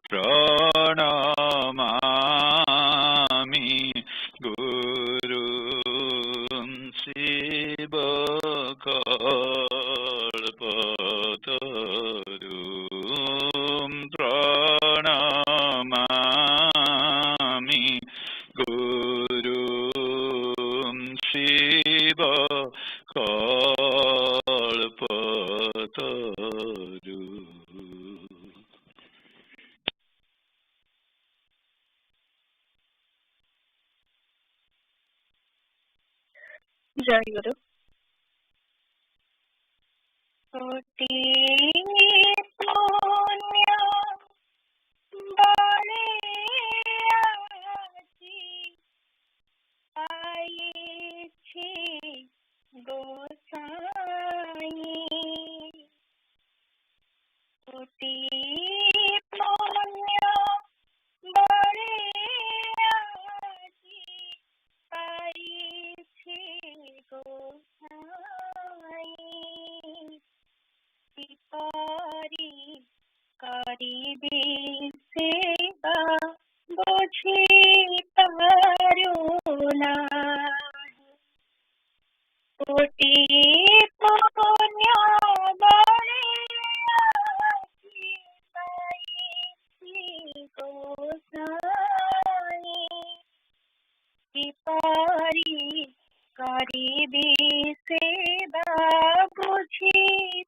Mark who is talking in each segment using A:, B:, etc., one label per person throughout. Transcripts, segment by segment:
A: प्रणमामि गुरुं शिवकल्पतरुं प्रणमामि गुरुं शिवकल्पतरुं।
B: जय गुरु। कोटि पुण्य बड़े आजी आइछि गोसाई। कोटि पुण्य बड़े आजी आइछि गोसाई। किपरि करिबे सेवा बुझि पारुनाहि। कोटि पुण्य बड़े आजी आइछि गोसाई। किपरि करिबे सेवा बुझि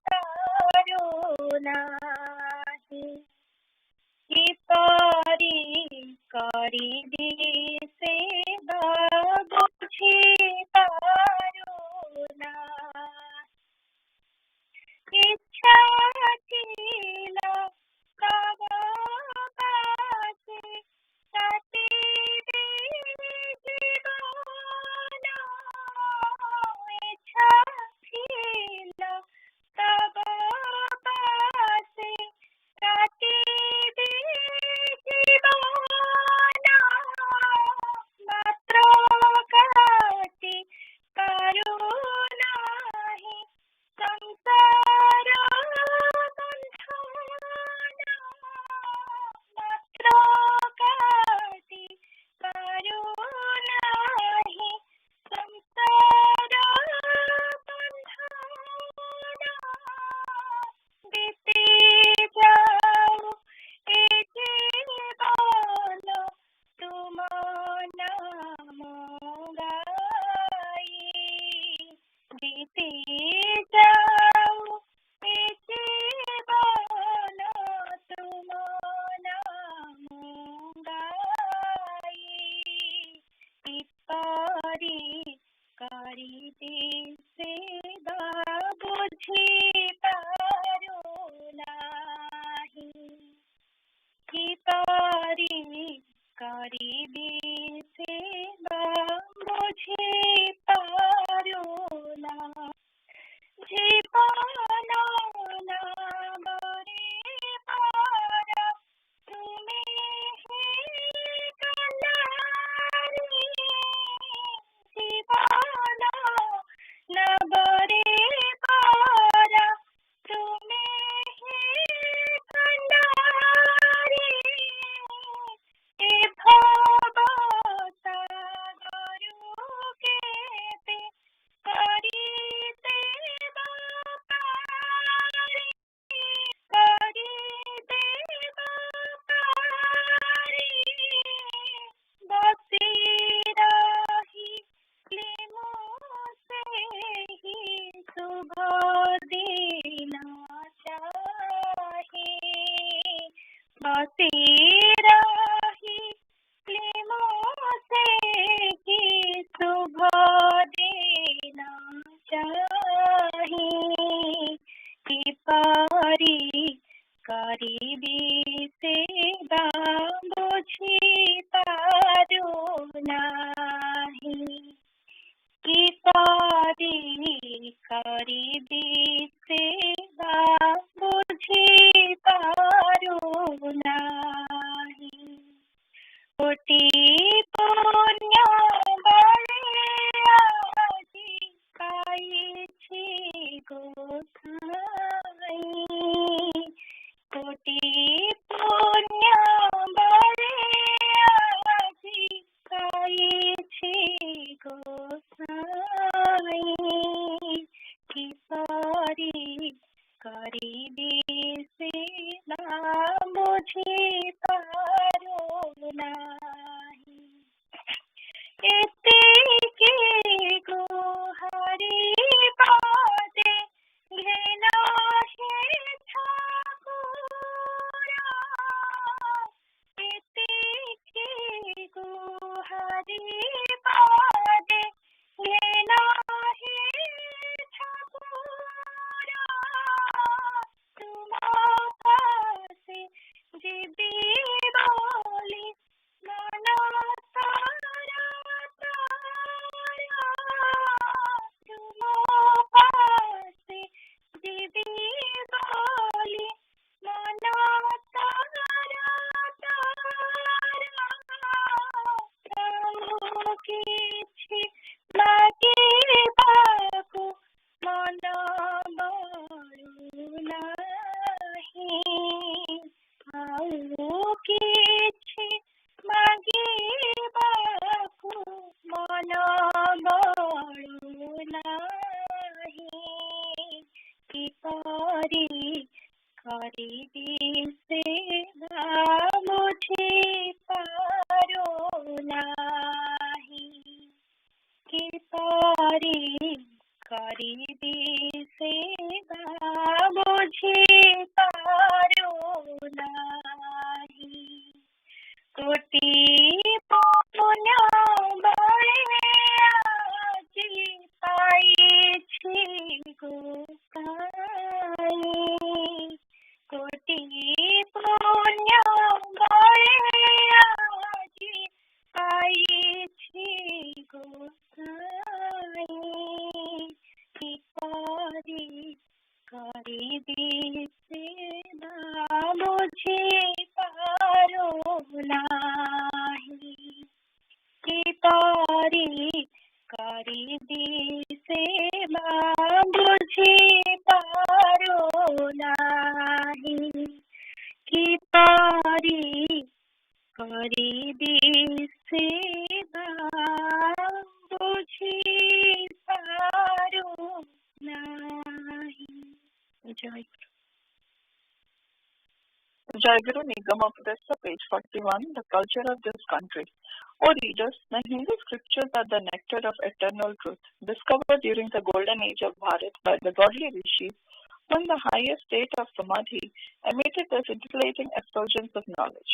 B: पारुनाहि। किपरि करिबे सेवा बुझि पारुनाहि। इच्छा थिल तव पासे काटिबे जीवन। इच्छा थिल तव पासे काटिबे जीवन। मात्र काटि पारुनाहि संसार बंधन। मात्र काटि पारुनाहि संसार बंधन। बीती जाऊ ए जीवन तुम नाम गाई। बीती जाऊ ए जीवन तुम नाम गाई। किपरि करिबे सेवा बुझि पारुनाहि। किपरि करिबे सेवा बुझि पारुनाहि। जीवन नामरे पार तुमे हे कनारी। जीवन नामरे पार तुमे हे कनारी। ए भव सागर केते करिते बापारी। करिते बापारी। बसी रही लिमो सेहि शुभ दिन चाहे। बसी रही लिमो सेहि शुभ दिन चाहे। किपरि करिबे सेवा बुझि पारुनाहि। किपरि करिबे सेवा बुझि पारुनाहि। पादे गेला हे छपुरा तुम्हा पासे जिबी बोली मना तारा तारा तुम्हा पासे जिबी बोली मना तारा तारा କିଛି ମାଗିବାକୁ ମନ ବଳୁନାହିଁ ଆଉ କିଛି ମାଗିବାକୁ ମନ ବଳୁନାହିଁ କିପରି କରିବି ସେବା ବୁଝିପାରୁନାହିଁ କିପରି କରିବି ସେବା ବୁଝିପାରୁନାହିଁ କୋଟି ପୁଣ୍ୟ ବଳେ ଆଜି ପାଇଛି ଗୋସାଇଁ କୋଟି ପୁଣ୍ୟ ବଳେ ଆଜି ପାଇଛି ଗୋସାଇଁ କିପରି କରିବି ସେବା ବୁଝିପାରୁନାହିଁ କିପରି କରିବି ସେବା ବୁଝିପାରୁନାହିଁ କିପରି କରିବି ସେବା ବୁଝିପାରୁନାହିଁ ଜୟ
C: Jayaguru Nigamopdesa, page 41, The Culture of this Country. O readers, the Hindu scriptures are the nectar of eternal truth, discovered during the golden age of Bharat by the godly rishis, when the highest state of samadhi emitted the scintillating effulgence of knowledge.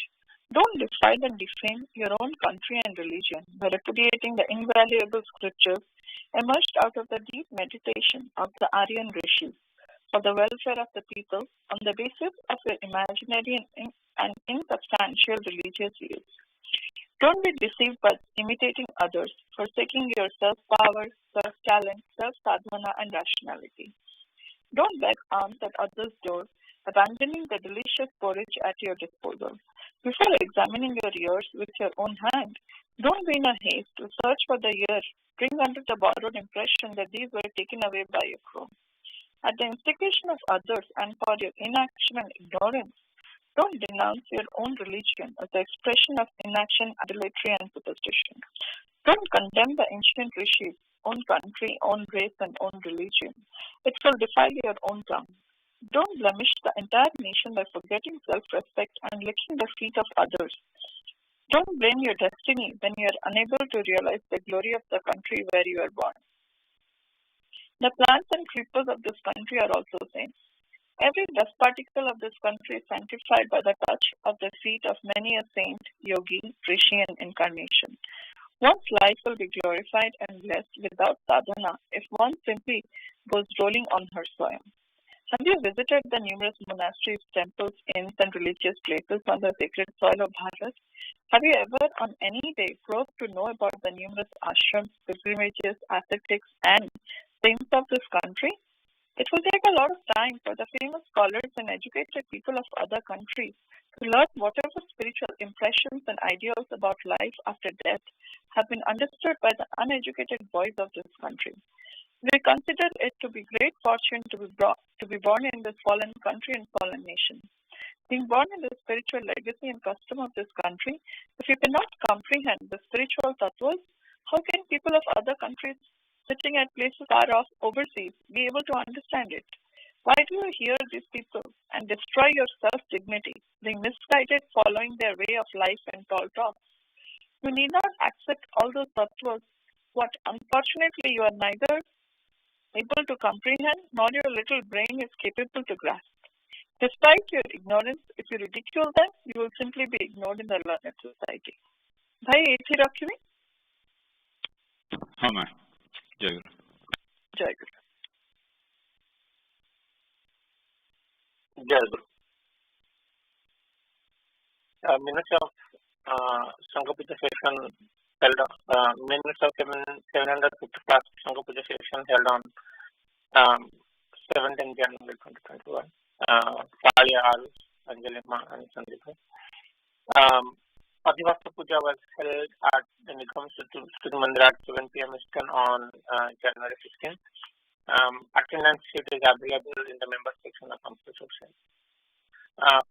C: Don't defile and defame your own country and religion by repudiating the invaluable scriptures emerged out of the deep meditation of the Aryan rishis for the welfare of the people on the basis of your imaginary and insubstantial religious views. Don't be deceived by imitating others, forsaking your self-power, self-talent, self-sadhana and rationality. Don't beg alms at others' doors, abandoning the delicious porridge at your disposal. Before examining your ears with your own hand, don't be in a haste to search for the ear, bring under the borrowed impression that these were taken away by your crow. At the instigation of others and for your inaction and ignorance, don't denounce your own religion as the expression of inaction, idolatry, and superstition. Don't condemn the ancient rishis, own country, own race, and own religion. It will defile your own tongue. Don't blemish the entire nation by forgetting self-respect and licking the feet of others. Don't blame your destiny when you are unable to realize the glory of the country where you are born. The plants and creepers of this country are also saints. Every dust particle of this country is sanctified by the touch of the feet of many a saint, yogi, rishi, and incarnation. One's life will be glorified and blessed without sadhana if one simply goes rolling on her soil. Have you visited the numerous monasteries, temples, inns, and religious places on the sacred soil of Bharat? Have you ever on any day probed to know about the numerous ashrams, pilgrimages, ascetics, and saints of this country? It will take a lot of time for the famous scholars and educated people of other countries to learn whatever spiritual impressions and ideals about life after death have been understood by the uneducated boys of this country. We consider it to be great fortune to be born in this fallen country and fallen nation. Being born in the spiritual legacy and custom of this country, if you cannot comprehend the spiritual tattvas, how can people of other countries sitting at places far off overseas be able to understand it? Why do you hear these people and destroy your self-dignity, being misguided following their way of life and tall talks? You need not accept all those tattvas, what unfortunately you are neither able to comprehend nor your little brain is capable to grasp. Despite your ignorance, if you ridicule them, you will simply be ignored in the learned society. Bhai, ethi rakhiwi?
A: हाँ मैं जय गुरु.
C: Jai Guru.
D: Jai Guru. Minutes of Sangha Puja session held on minutes of 750th Sangha Puja session held on 17th January 2021. Pali Aru, Anjali Ma and Sandeep. Adivasa Puja was held at the Nigam Stuti Mandir at 7 p.m. Eastern on January 16th. Attendance sheet is available in the member section of AMSAS website.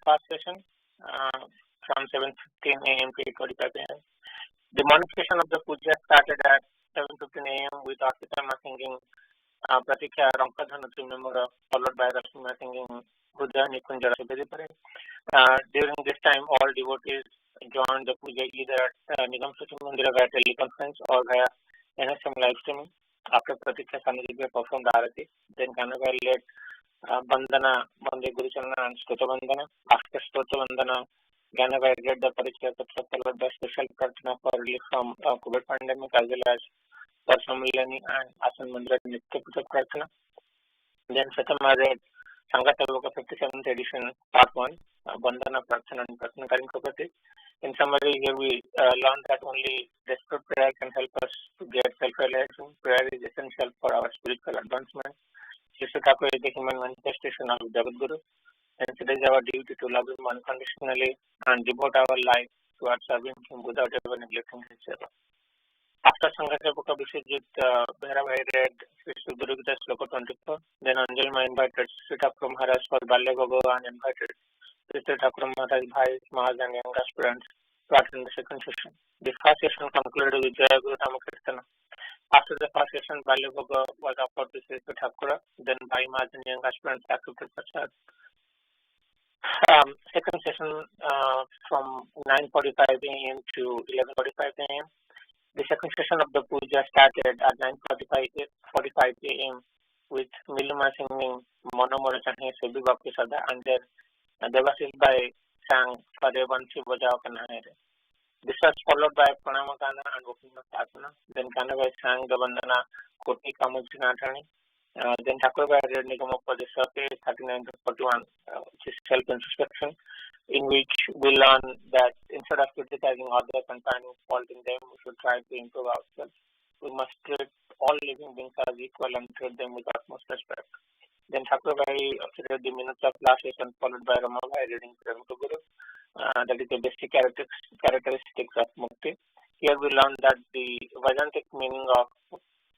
D: First session from 7:15 a.m. to 8:45 a.m. The morning session of the puja started at 7:15 a.m. with Asitama singing Pratikya Rankadhanu Trimemura, followed by Rasima singing Buddha Nikunjara Subedipare. During this time, all devotees joined the puja either at Nigam Suti Mandira via teleconference or via NSM live streaming. After Pratikya Sanjibha performed Arati, then Kanava led Bandana, Bande Gurucharana and Stota Bandana. After Stota Bandana, Ganava read the Parichaya Patra followed by special Pratna for relief from COVID pandemic as well as for Samilani and Asan Mandra Nitya Puja Pratna. Then Satama read Sangha Savaka 57th edition part 1, Bandana Pratna and Pratna Karin Kapati. In summary, here we learned that only desperate prayer can help us to get self-realization. Prayer is essential for our spiritual advancement. Shri Thakur is the human manifestation of Jagat Guru, and it is our duty to love him unconditionally and devote our life towards serving him without ever neglecting his seva. After Sangha Sevaka Vishwajit Bhairabhai read Sri Guru Gita Sloka 24, then Anjalma invited Sri Thakur Maharaj for Balya Bhagavan and invited Sri Thakur Maharaj Bhai, Mahas and young aspirants to attend the second session. The first session concluded with Jaya Guru Ramakirtana. After the first session, Balya Bhaga was offered to Sri Thakur, then Bhai, Mahas and young aspirants accepted Prasad. Second session from 9:45 a.m. to 11:45 a.m. The second session of the puja started at 9:45 a.m. with Miluma singing Mono Mono Chahne Sebi Bhakti Sada, and then Devasis Bhai sang Fare Vansi Bajao Kanhaere. This was followed by Pranama Gana and Vokima Sadhana. Then Kanavai sang the Vandana Koti Kamujinathani. Then Thakur Bhai read Nigamopadesha page 39-41, which is self-introspection, in which we learn that instead of criticizing others and finding fault in them, we should try to improve ourselves. We must treat all living beings as equal and treat them with utmost respect. Then Thakur Bhai read the minutes of last session, followed by Rama Bhai reading Prema to Guru. That is the basic characteristics of Mukti. Here we learn that the Vajantic meaning of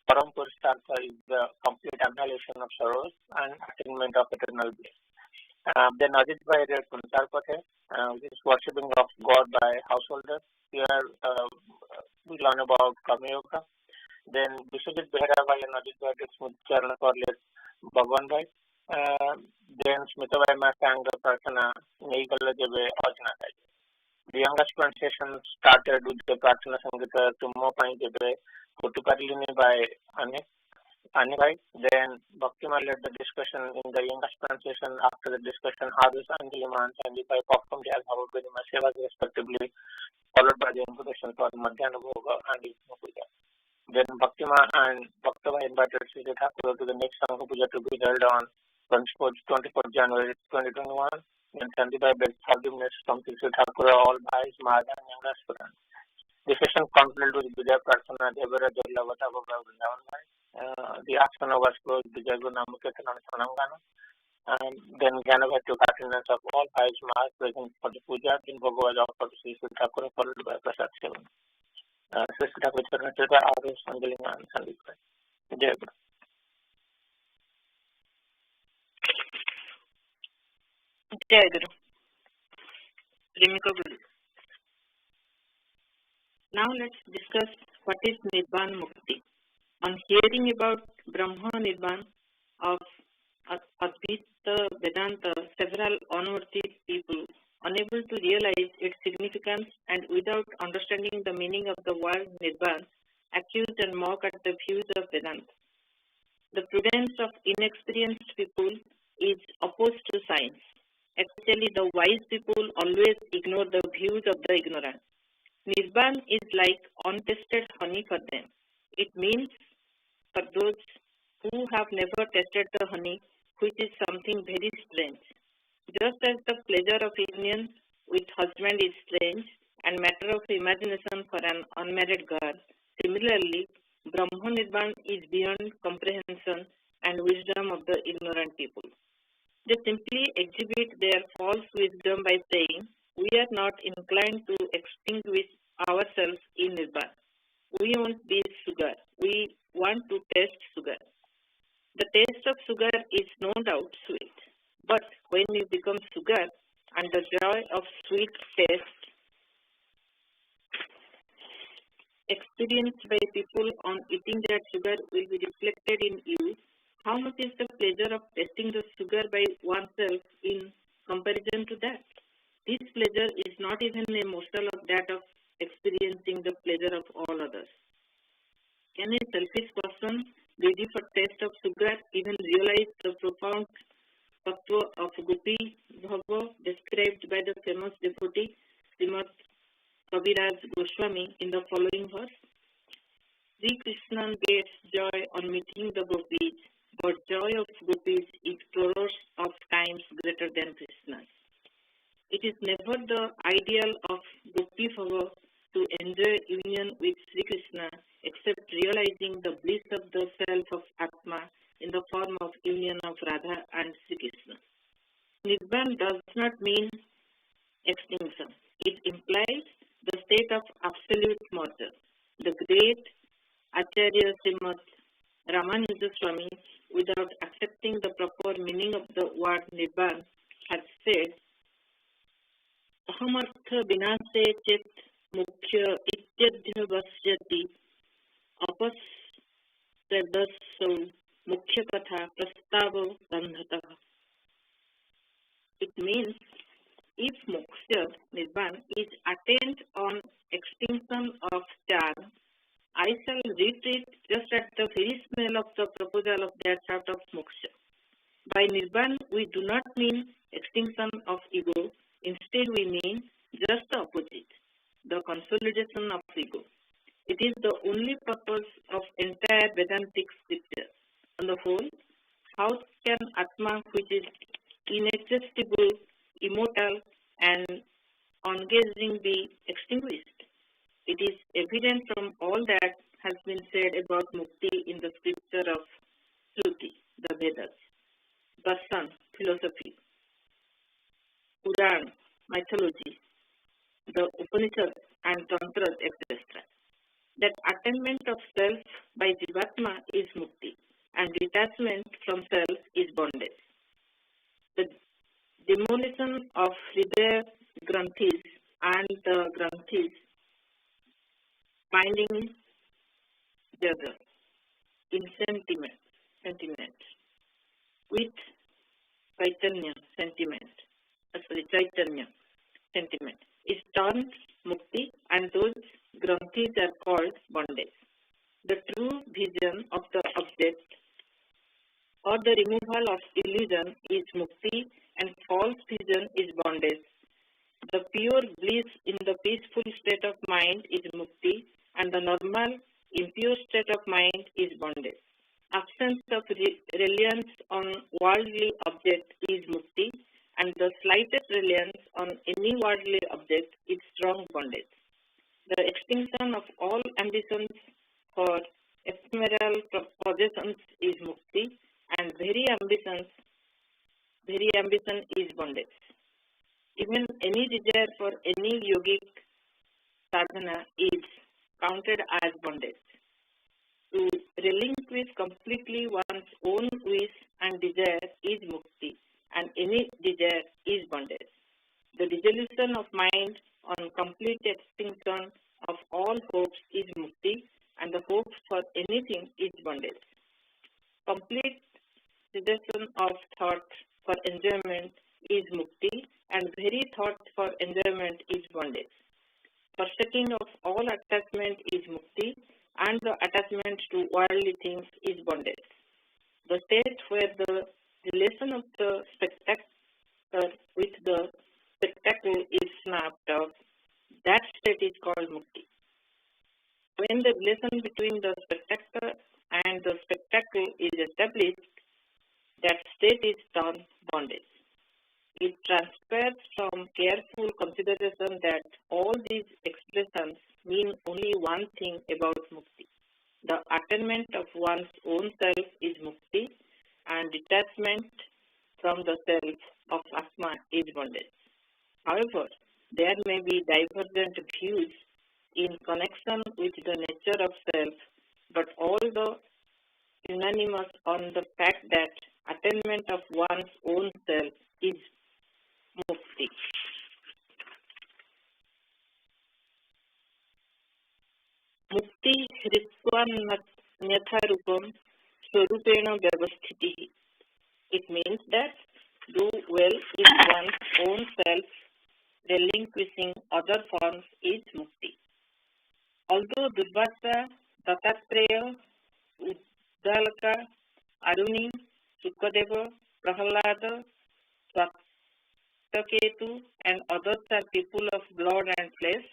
D: Param Purushartha is the complete annihilation of sorrows and attainment of eternal bliss. Then Ajit Bhai read Kunsar Pathe, which is worshipping of God by householders. Here we learn about Kama Yoga. Then Vishwajit Behra Bhai and Ajit Bhai did Smriti Charana for Bhagwan Bhai. Then Smita Bhai Ma sang the Prarthana Neikala Jebe Ajna Bhai. The youngest session started with the Prarthana Sangita Tummo Pai Jebe Kutukarilini by Ani Bhai. Then Bhaktima led the discussion in the youngest session. After the discussion, Adus Anjali Ma and Sandeep Bhai performed as Bhavabhadima Sevas respectively, followed by the invitation for Madhyana Bhoga and Vishnu Puja. Then Bhaktima and Bhaktava invited Sri Thakur to the next Sangha Puja to be held on 24th January 2021. Then Sandeep Bhai begged forgiveness from Sri Thakur, all Bhais, Mahas and young aspirants. The session concluded with Vijay Prarthana, Devara Jalla Vata Bhagav Vrindavan Bhai. The asana was closed with Jai Guru Namakirtana and Sanangana. Then Ganabhai took attendance of all Bhais, Mahas present for the puja. Then Bhoga was offered to Sri Thakur, followed by Prasad Sevan. Sri Thakur Charana Arus Anjali Ma and Sandeep Bhai. Jai Guru.
B: Jai Guru. Premika Guru. Now let's discuss what is Nibbana Mukti. On hearing about Brahma Nibbana of Advaita Vedanta, several unworthy people, unable to realize its significance and without understanding the meaning of the word Nibbana, accused and mock at the views of Vedanta. The prudence of inexperienced people is opposed to science. Actually, the wise people always ignore the views of the ignorant. Nibbana is like untested honey for them. It means for those who have never tasted the honey, which is something very strange. Just as the pleasure of union with husband is strange and matter of imagination for an unmarried girl, similarly, Brahma Nirvana is beyond comprehension and wisdom of the ignorant people. They simply exhibit their false wisdom by saying, we are not inclined to extinguish ourselves in Nirvana. We won't be sugar. We want to taste sugar. The taste of sugar is no doubt sweet. But when you become sugar and the joy of sweet taste experienced by people on eating that sugar will be reflected in you, how much is the pleasure of tasting the sugar by oneself in comparison to that? This pleasure is not even a morsel of that of experiencing the pleasure of all others. Can a selfish person, greedy for taste of sugar, even realize the profound tattva of Gopi Bhava described by the famous devotee Srimad Kaviraj Goswami in the following verse? Sri Krishna gets joy on meeting the gopis, but joy of gopis is crores of times greater than Krishna's. It is never the ideal of Gopi Bhava to enjoy union with Sri Krishna except realizing the bliss of the self of Atma in the form of union of Radha and Sri Krishna. Nibbana does not mean extinction. It implies the state of absolute merger. The great Acharya Srimad Ramanujana Swami, without accepting the proper meaning of the word Nibbana, has said, Ahamartha vinase chet mukhya ityadhya vasyati apasradasau mukhya katha prastava bandhata. It means if moksha, Nibbana, is attained on extinction of charm, I shall retreat just at the very smell of the proposal of that sort of moksha. By Nibbana, we do not mean extinction of ego. Instead, we mean just the opposite, the consolidation of ego. It is the only purpose of entire Vedantic scripture. On the whole, how can Atma, which is inexhaustible, immortal, and ungazing, be extinguished? It is evident from all that has been said about Mukti in the scripture of Shruti, the Vedas, Darshan, philosophy, Puran, mythology, the Upanishads and Tantras, etc., that attainment of self by Jivatma is Mukti and detachment from self is bondage. The demolition of Hridaya Granthis and the Granthis binding together in sentiment with Chaitanya sentiment is termed Mukti, and those Granthis are called bondage. The true vision of the object or the removal of illusion is Mukti, and false vision is bondage. The pure bliss in the peaceful state of mind is Mukti, and the normal, impure state of mind is bondage. Absence of reliance on worldly object is Mukti, and the slightest reliance on any worldly object is strong bondage. The extinction of all ambitions for ephemeral possessions is Mukti, and very ambition is bondage. Even any desire for any yogic sadhana is counted as bondage. To relinquish completely one's own wish and desire is Mukti, and any desire is bondage. The dissolution of mind on complete extinction of all hopes is Mukti, and the hope for anything is bondage. Complete cessation of thought for enjoyment is Mukti, and very thought for enjoyment is bondage. Forsaking of all attachment is Mukti, and the attachment to worldly things is bondage. The state where the relation of the spectator with the spectacle is snapped off, that state is called Mukti. When When the relation between the spectator and the spectacle is established, that state is termed bondage. It transpires from careful consideration that all these expressions mean only one thing about mukti. The attainment of one's own self is mukti, and detachment from the self of Atma is bondage. However, there may be divergent views in connection with the nature of self, but all the unanimous on the fact that attainment of one's own self is mukti. Mukti hritvannyatha rupam swarupena vyavasthitihi. It means that do well in one's own self, relinquishing other forms is mukti. Although Durvasa, Dattatreya, Uddalaka, Aruni, Sukadeva, Prahalada, Swataketu, and others are people of blood and flesh,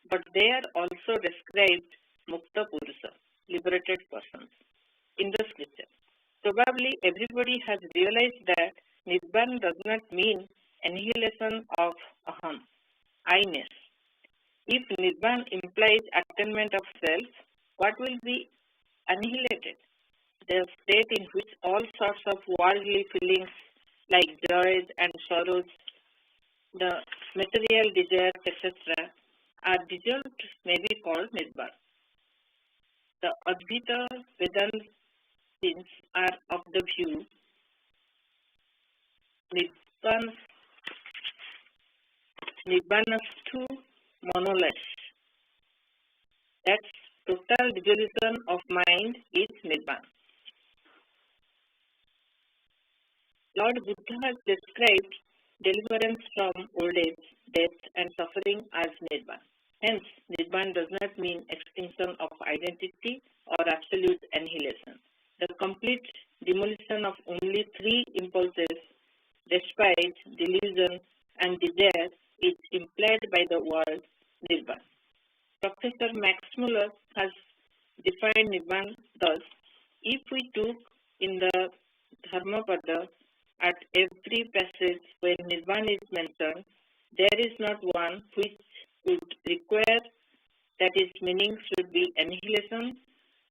B: but they are also described Mukta Purusha, liberated persons, in the scripture. Probably everybody has realized that Nibbana does not mean annihilation of aham, I-ness. If Nibbana implies attainment of self, what will be annihilated? The state in which all sorts of worldly feelings like joys and sorrows, the material desires, etc., are dissolved may be called Nibbana. The Advaita Vedantins are of the view Nibbanastu monoless. That's total dissolution of mind is Nibbana. Lord Buddha has described deliverance from old age, death, and suffering as Nibbana. Hence, Nibbana does not mean extinction of identity or absolute annihilation. The complete demolition of only three impulses, despite delusion and desire, is implied by the word Nibbana. Professor Max Muller has defined Nibbana thus: if we took in the Dharmapada at every passage where Nibbana is mentioned, there is not one which would require that its meaning should be annihilation,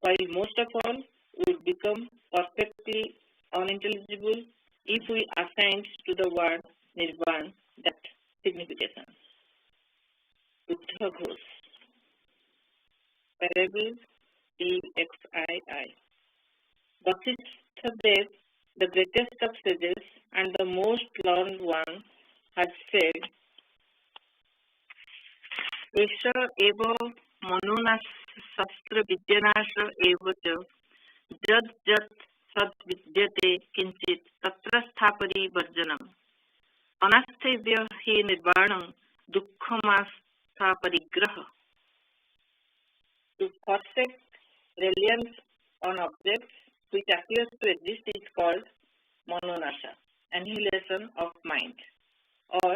B: while most of all would become perfectly unintelligible if we assigned to the word Nibbana that signification. Buddha Ghosh, Parable TXII. Vasishtha Dev, the greatest of sages and the most learned one, has said, Esha eva manunas shastra vidyanasha eva cha jad jat sad vidyate kinchit tatra sthapari varjanam anasthevya hi nirvanam dukkhamastha parigraha. To forsake reliance on objects which appears to exist is called mononasha, annihilation of mind, or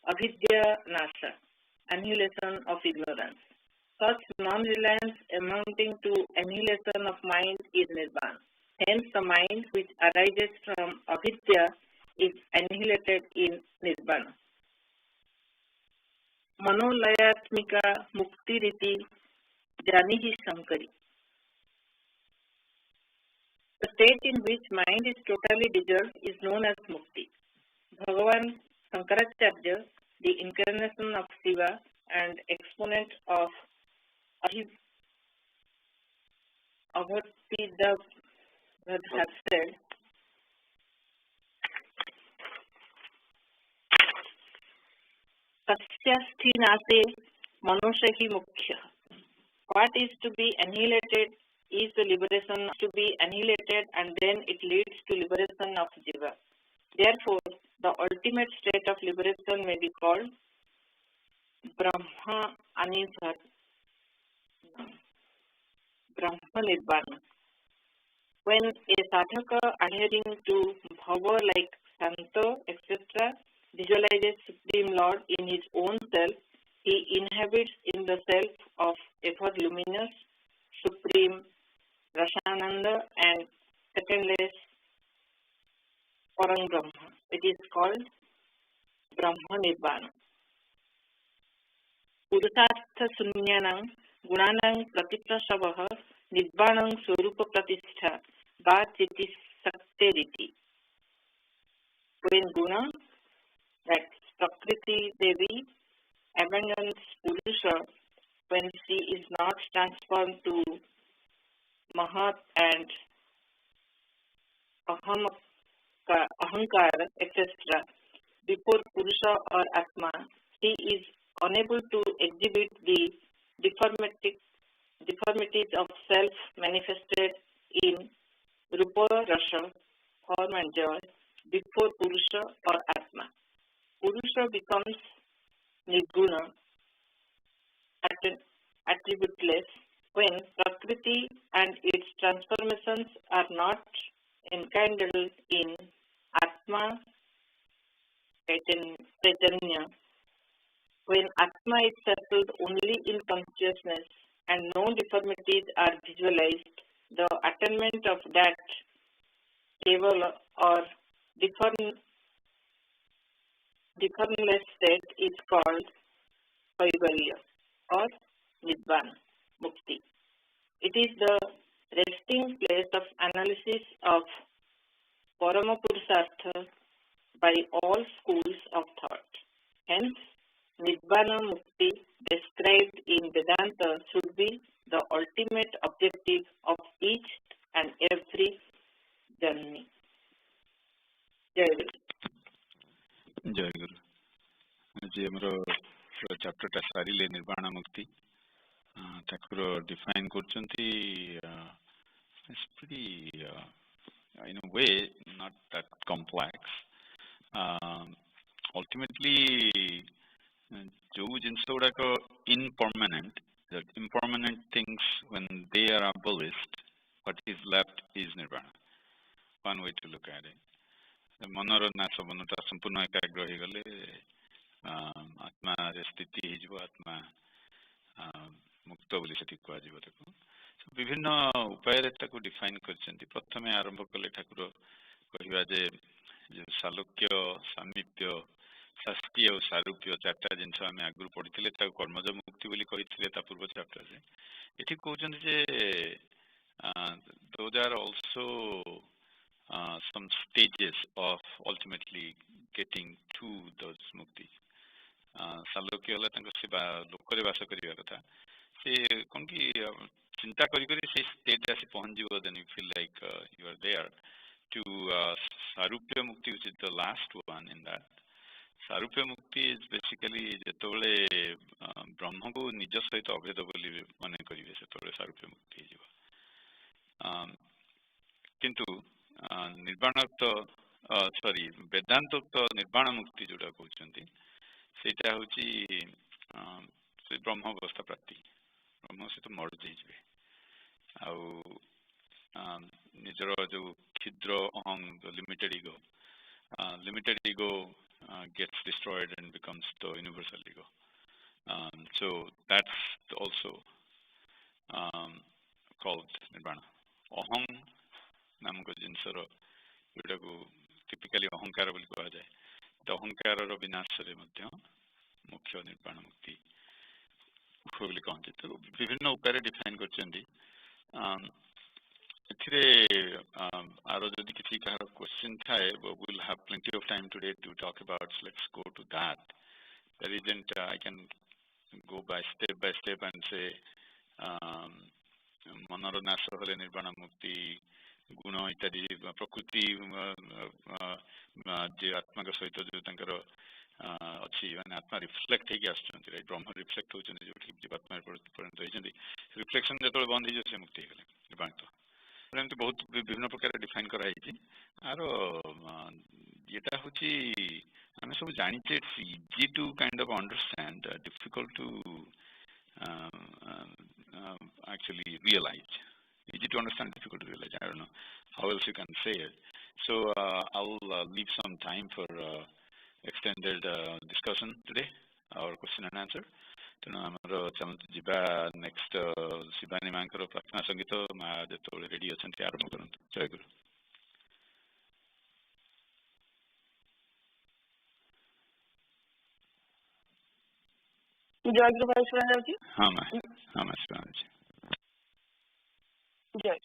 B: avidya nasha, annihilation of ignorance. Such non-reliance amounting to annihilation of mind is Nibbana. Hence, the mind which arises from avidya is annihilated in Nibbana. Manolayatmika muktiriti janihi sankari. The state in which mind is totally dissolved is known as mukti. Bhagavan Shankaracharya, the incarnation of Shiva and exponent of Abhakti, has said, Satyasthi nase manoshahi mukhya. What is to be annihilated is the liberation to be annihilated, and then it leads to liberation of Jiva. Therefore, the ultimate state of liberation may be called Brahma Nibbana. When a sadhaka adhering to bhava like Santo, etc., visualizes Supreme Lord in his own self, he inhabits in the self of ever luminous, ब्रह्म निर्वाण पुरुषार्थ शून्यानां गुणानां प्रतिप्रसवः निर्वाणं स्वरूप प्रतिष्ठा वा चिति शक्तिरिति. When guna, that Prakriti Devi, abandons Purusha when she is not transformed to Mahat and Ahankara, etc. before Purusha or Atma, she is unable to exhibit the deformities of self manifested in Rupa, Rasa, form and joy before Purusha or Atma. Purusha becomes Nirguna, attributeless, when Prakriti and its transformations are not enkindled in Atma Chaitanya, when Atma is settled only in consciousness and no deformities are visualized, the attainment of that stable or deformless state is called Kaivalya or Nibbana Mukti. It is the resting place of analysis of Paramapurusartha by all schools of thought. Hence, Nibbana Mukti described in Vedanta should be the ultimate objective of each and every journey. Jai Guru.
A: जय गुरु जी हमरो chapter टा सारिले निर्वाण मुक्ति Thakur define करचंती it's pretty in a way not that complex ultimately जो जिनस गुड़ाक impermanent that impermanent things when they are abolished what is left is nirvana one way to look at it मनर नाश मनटा संपूर्ण एकाग्र हो गले आत्मा स्थिति हो आत्मा मुक्त बोली सेठी कुआ जीव ताको विभिन्न उपाय रे ताको डिफाइन करछन्ती प्रथमे आरंभ कले ठाकुर कहिबा जे सालोक्य सामीप्य शास्त्रीय और सारूप्य चारटा जिनस आमे आगु पढिथिले ताको कर्मज मुक्ति बोली कहिथिले ता पूर्व चैप्टर रे एठी कहउछन्ती जे those are also some stages of ultimately getting to those mukti. Salokya होला तंको सेवा लोकरे वास करिया कथा से कोन की चिंता करी करी से स्टेज आसी पहुंच जिवो then you feel like you are there to sarupya mukti which is the last one in that. Sarupya mukti is basically जेतोले ब्रह्म को निज सहित अभेद बोली माने करिवे सेतोले sarupya mukti जिवो किंतु निर्वाणोक्त सॉरी वेदांतोक्त निर्वाण मुक्ति जोटा कहउछन्ती सेटा होची से ब्रह्म अवस्था प्राप्ति ब्रह्म से तो मर्ज हिजबे आ निजर जो क्षुद्र अहं limited ego gets destroyed and becomes the universal ego so that's also called nirvana अहं नामक जिनसर जोटा को टिपिकली अहंकार बोली कहा जाए तो अहंकार विनाश रे मध्य मुख्य निर्वाण मुक्ति बोली कहते तो विभिन्न उपाय डिफाइन करछन्ती एथिरे आरो जदि किछि कार क्वेश्चन थाए we will have plenty of time today to talk about so let's go to that there isn't I can go by step and say मनर नाश होले निर्वाण मुक्ति गुण इत्यादि प्रकृति जे आत्मा के सहित जो तंकर अछि माने आत्मा रिफ्लेक्ट हे के आछन्ती राइट ब्रह्म रिफ्लेक्ट होछन्ती जो ठीक जीवात्मा पर्यंत होछन्ती रिफ्लेक्शन जेतोले बंद हे से मुक्ति हेले निर्वाण तो एमती बहुत विभिन्न प्रकार डिफाइन करा हिची आरो येटा होची हमें सब जानिते it's easy to kind of understand difficult to actually realize. Easy to understand, difficult to realize. I don't know how else you can say it. So I'll leave some time for extended discussion today, our question and answer. तेणु आमर चलते जीवा next Shivani माँ प्रार्थना संगीत माँ जो ready अच्छा आरंभ करूँ जय गुरु।
C: जय गुरु भाई सुरेंद्र जी।
A: हाँ मैं सुरेंद्र जी।
C: जय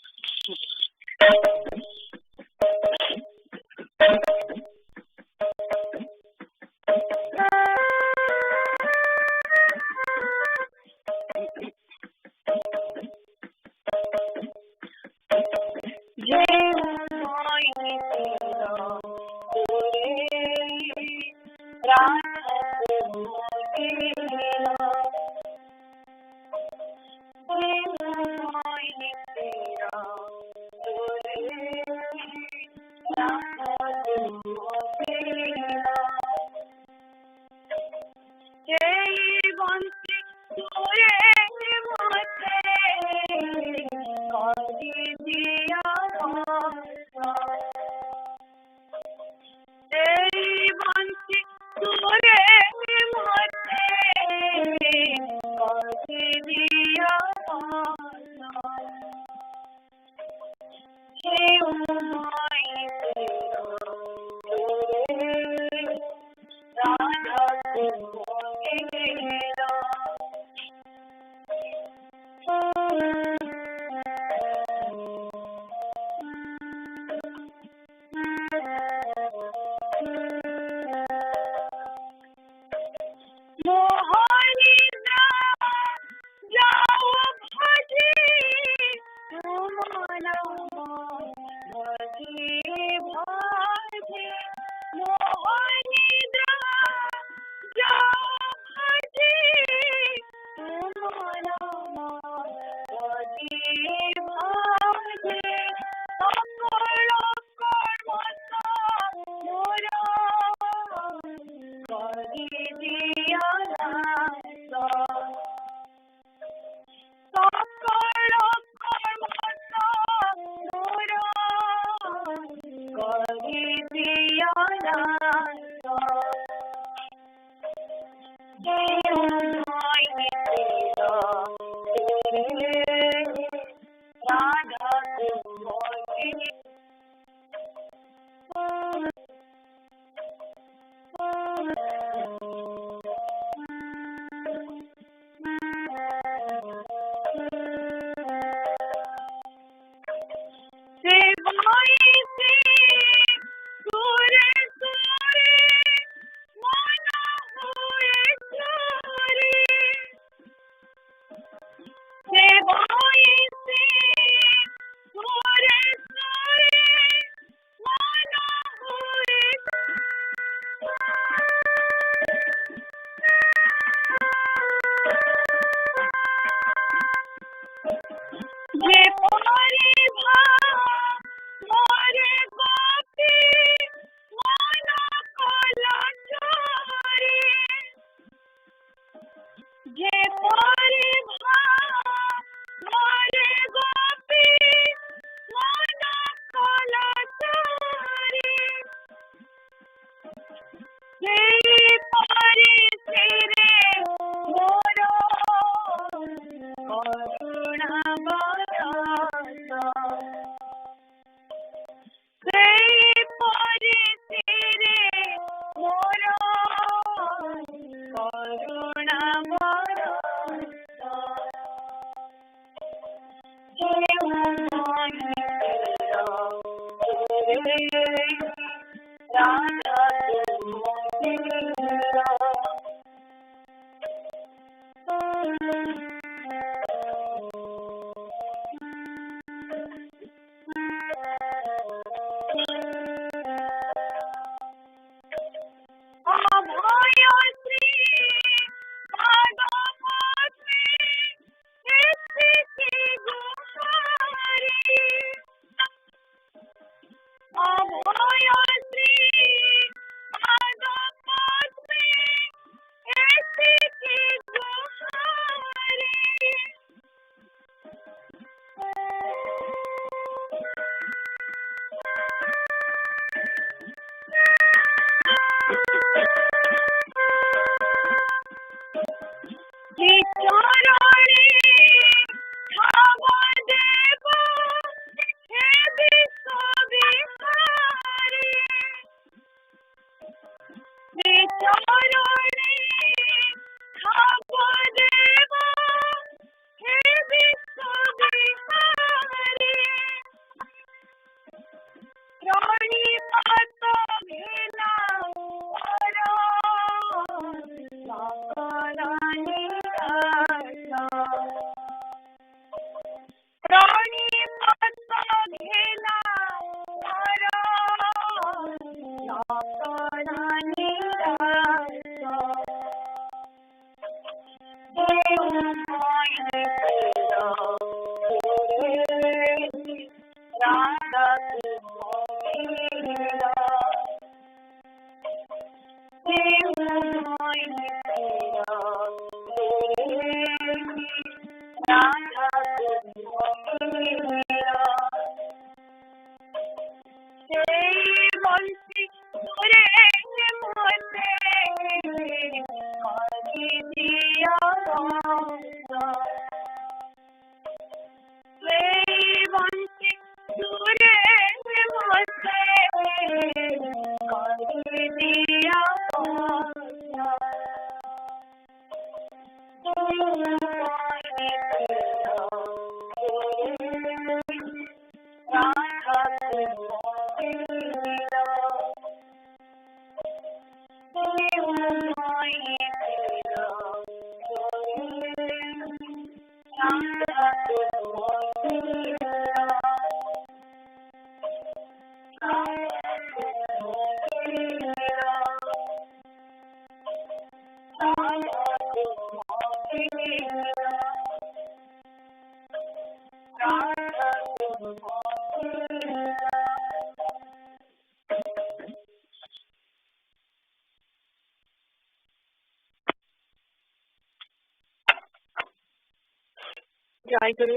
E: Jai Guru.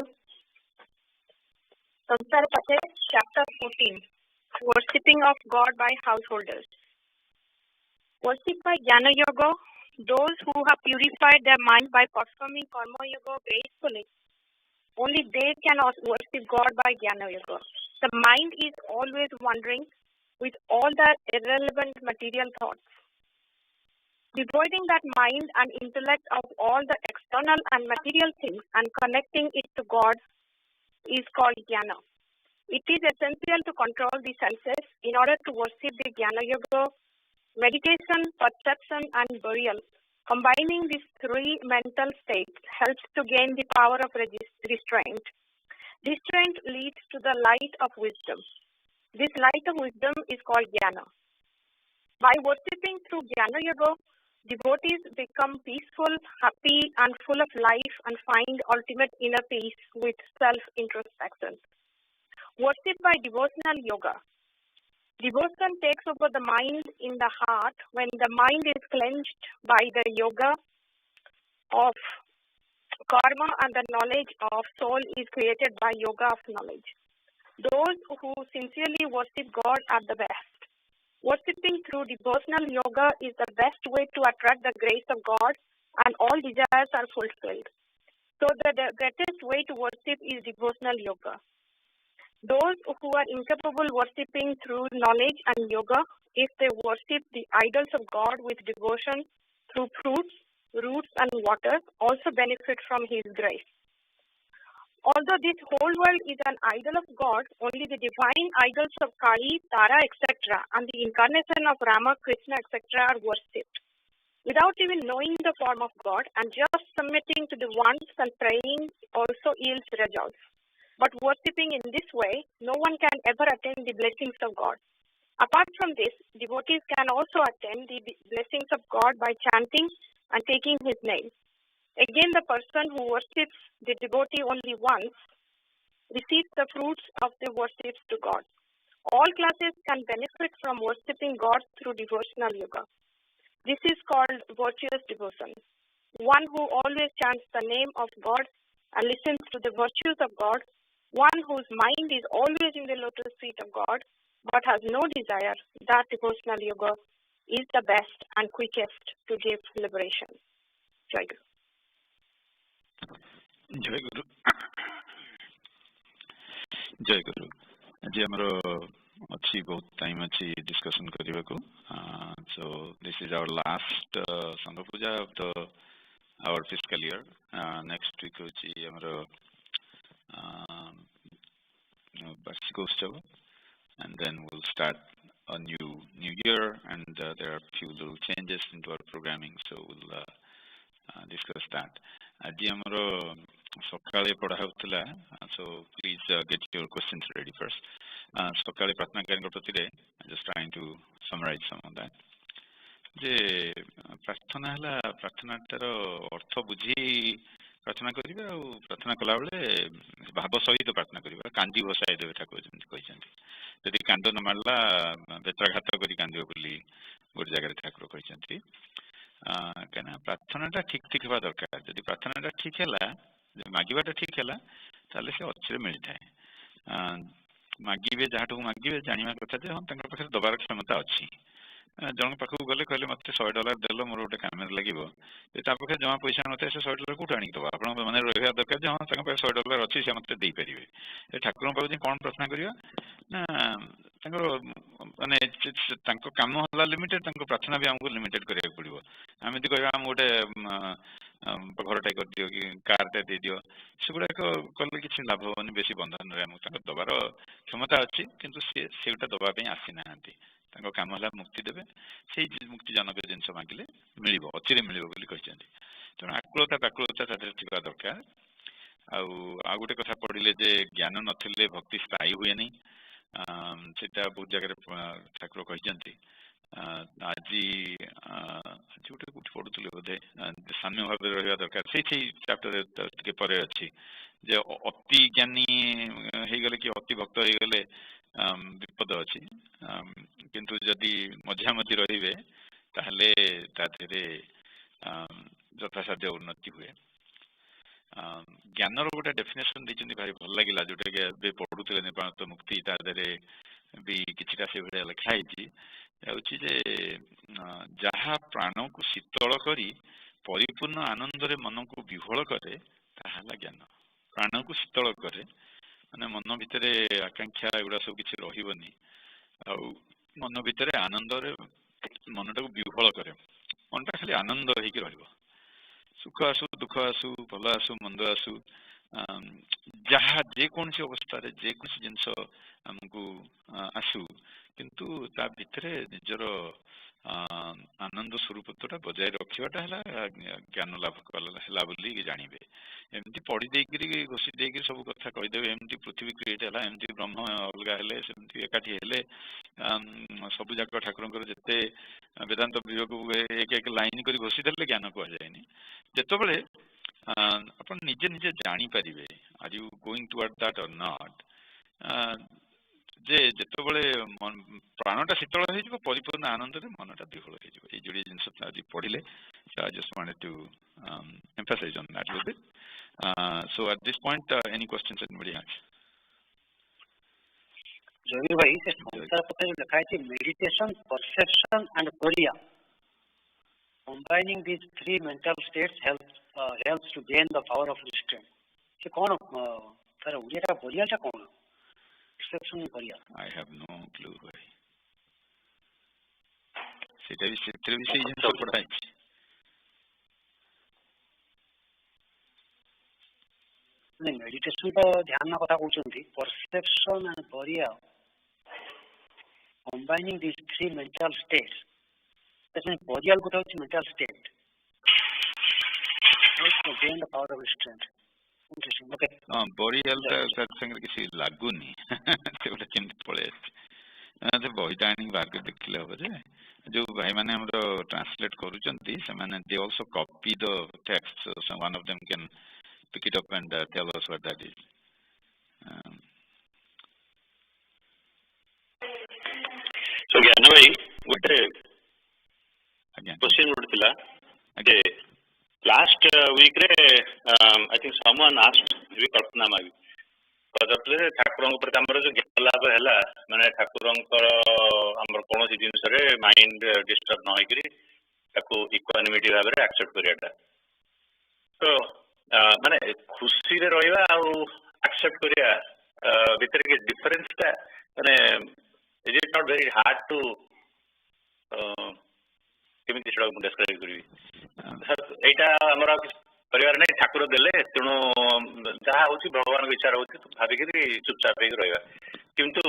E: Saraswata Chapter 14. Worshipping of God by householders. Worship by Jnana Yoga. Those who have purified their mind by performing Karma Yoga gracefully, only they can worship God by Jnana Yoga. The mind is always wandering with all the irrelevant material thoughts. Devoiding that mind and intellect of all the external and material things and connecting it to God is called Jnana. It is essential to control the senses in order to worship the Jnana Yoga, meditation, perception, and burial. Combining these three mental states helps to gain the power of restraint. Restraint leads to the light of wisdom. This light of wisdom is called Jnana. By worshipping through Jnana Yoga, devotees become peaceful, happy, and full of life and find ultimate inner peace with self-introspection. Worship by devotional yoga. Devotion takes over the mind in the heart when the mind is cleansed by the yoga of karma and the knowledge of soul is created by yoga of knowledge. Those who sincerely worship God are the best. Worshipping through devotional yoga is the best way to attract the grace of God and all desires are fulfilled. So the greatest way to worship is devotional yoga. Those who are incapable worshipping through knowledge and yoga, if they worship the idols of God with devotion through fruits, roots, and water, also benefit from His grace. Although this whole world is an idol of God, only the divine idols of Kali, Tara, etc., and the incarnation of Rama, Krishna, etc., are worshipped. Without even knowing the form of God and just submitting to the wants and praying also yields results. But worshipping in this way, no one can ever attain the blessings of God. Apart from this, devotees can also attain the blessings of God by chanting and taking His name. Again, the person who worships the devotee only once receives the fruits of the worships to God. All classes can benefit from worshipping God through devotional yoga. This is called virtuous devotion. One who always chants the name of God and listens to the virtues of God, one whose mind is always in the lotus feet of God but has no desire, that devotional yoga is the best and quickest to give liberation. Jai Guru.
A: जय गुरु जय गुरु आज हमरो अच्छी बहुत time अच्छी discussion करबा को so this is our last संघ पूजा of the our fiscal year next week होची हमरो वार्षिक उत्सव and then we'll start a new year and there are few little changes into our programming, so we'll discuss that. Aji amaro sakale padha hotila, so please get your questions ready first. Sakale pratna karin prati just trying to summarize some of that. Je prarthana hala prarthana tar artha bujhi प्रार्थना करिबा आ प्रार्थना कला बेले भाव सहित प्रार्थना करिबा कांदी बसाई देबे ठाकुर जेमति कहिसंती यदि कांद न मारला बेत्राघात करी कांदियो बोली गोटे जगह ठाकुर कहिसंती कहना प्रार्थनाटा ठीक ठीक हवा दरकार यदि प्रार्थनाटा ठीक है मागिबाटा ठीक है ताले से अच्छे मिलता है मागिबे जहाँ मागिबे जाना कथा जे हाँ पाखे दबार क्षमता अच्छी जन पाखक गले कहले मत $100 देल मोर गोटे कम लगे पाखे जमा पैसा नए से $100 कौट आनी दबा आप मैंने रहा दरकार जे हाँ पाखे $100 अच्छी से मत देपारे ठाकुर पाखे कौन प्रार्थना करवा ना माने कम है लिमिटेड प्रार्थना भी आमको लिमिटेड करा पड़ो आम यदि कह गोटे घरटे कर दियो कि कारटे दे दियो सेगुड़ाक कले कि लाभ हेनी बेसी बंधन दबार क्षमता अच्छी किंतु सेटा दवाई आसी ना कम है मुक्ति देवे से मुक्ति जनक जिनस मांगिले मिल अच्छी मिल तेणु आकुलता व्याकुलता था दरकार आ गोटे कथा पढ़ले जे ज्ञान नथिले भक्ति स्थायी हुए नहीं सेटा बहुत जगह ठाकुर कहते आज गोटे पढ़ुले बोधे साम्य भाव रहा दरकार से चैप्टर पर अच्छी जे अति ज्ञानी हो गले कि अति भक्त हो गले विपद अच्छी किंतु जदि मझामझी रे ताहले यथासाध्य उन्नति हुए ज्ञान गोटे डेफिनेशन देखते भारी भल लगे जोटा पढ़ुले निर्वाण मुक्ति तादे भी किछिटा से भाया लिखाई जे जहा प्राण को शीतल करी परिपूर्ण आनंद रे मन को विह्वल करे ताहा ज्ञान प्राण को शीतल करे माने मन भितर आकांक्षा एगुड़ा सब किसी रही मन भितर आनंद रे मन टाक विह्वल करे मनटा खाली आनंद हो सुख आसु दुख आसु भल आसु मंद आसु जहा जेकोसी अवस्था जेकोसी जिनस आमको आसु किंतु ता भितर निजर आनंद स्वरूपता बजाय रखाटा है ज्ञान लाभ कला बोली जानवे एमती पढ़ी देकरी घोषी देकर सब कथा कहीदेवे एमती पृथ्वी क्रिएट है एमती ब्रह्म अलग हेले सेमती एकाठी हेले सब जाक ठाकुर जिते वेदांत विभाग एक एक लाइन कर घोषी देले ज्ञान कहुए जिते आप निजे निजे जानीपारे are you going toward that or not जे जिते प्राणटा शीतल हो परिपूर्ण आनंद रे मनटा विह्वल हो जोड़े जिनस आज पढ़ले I just wanted to emphasize on that a little bit. So at this point, any questions anybody has?
F: जोगी भाई से संसार पत्र जो लिखा है मेडिटेशन परसेप्शन एंड कोरिया combining these three mental states helps to gain the power of restraint. से कौन सर उड़िया कोरिया चा कौन perception Korea?
A: I have no clue भाई सेटा भी क्षेत्र भी से जिनसे पढ़ाई
F: नहीं मेडिटेशन तो ध्यान ना कथा कहउछंती परसेप्शन एंड कोरिया combining these three mental states. That's कोरिया को तो mental state. Also gain the power of restraint. Interesting. Okay.
A: Boreal का संग किसी लागू नहीं ते बोले केमती पळे जे बहिदानी बार के देखले हो जे जो भाई माने हमरो ट्रांसलेट करूचंती से माने they also copy the text so one of them can pick it up and tell us what that is.
G: So ज्ञान भाई गोटे क्वेश्चन उठिला जे लास्ट वीक रे आई थिंक समवन आस्क्ड भी कल्पना मागी पदपले ठाकुर ऊपर हमर जो ज्ञान लाभ हैला माने ठाकुर हमर कोनोसी जिंस रे माइंड डिस्टर्ब न होइकरी ताको इक्वानिमिटी भाव रे एक्सेप्ट करियाटा तो माने खुशी रे रहइबा आ एक्सेप्ट करिया भीतर के डिफरेंस ता माने is it not very hard to केमिति छडा को डिस्क्राइब करी एटा हमरा परिवार नै ठाकुर देले तेणु जहाँ होची भगवान के इच्छा होची तो भाबी के चुपचाप हेक रहइबा किंतु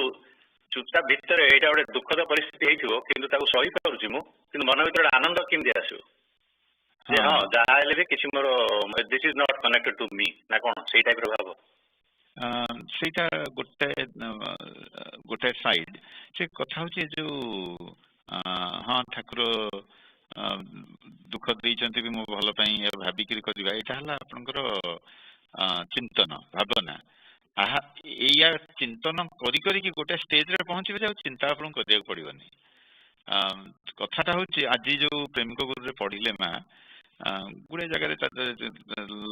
G: चुपचाप भीतर एटा गोटे दुखद परिस्थिति हेइथिबो किंतु ताको सही पारुची मु किंतु मन भीतर आनंद केमि आसो जे हां जहाँ हेले भी किछि मोर this is not connected to me ना कोन सेही टाइप रो भाव
A: सेटा गोटे साइड से कथा हो जो हाँ ठाकुर दुख देइचंती भी मो भल पई भाबिकी करबा एटा हला आपनकर चिंतन भावना आहा एया चिंतन करी करी कि गोटे स्टेज रे पहुंची जे चिंता आपन करिया पड़िबनी कथाटा होची आज जो प्रेमिक गुरु रे पढ़िले मा गुड़े जगह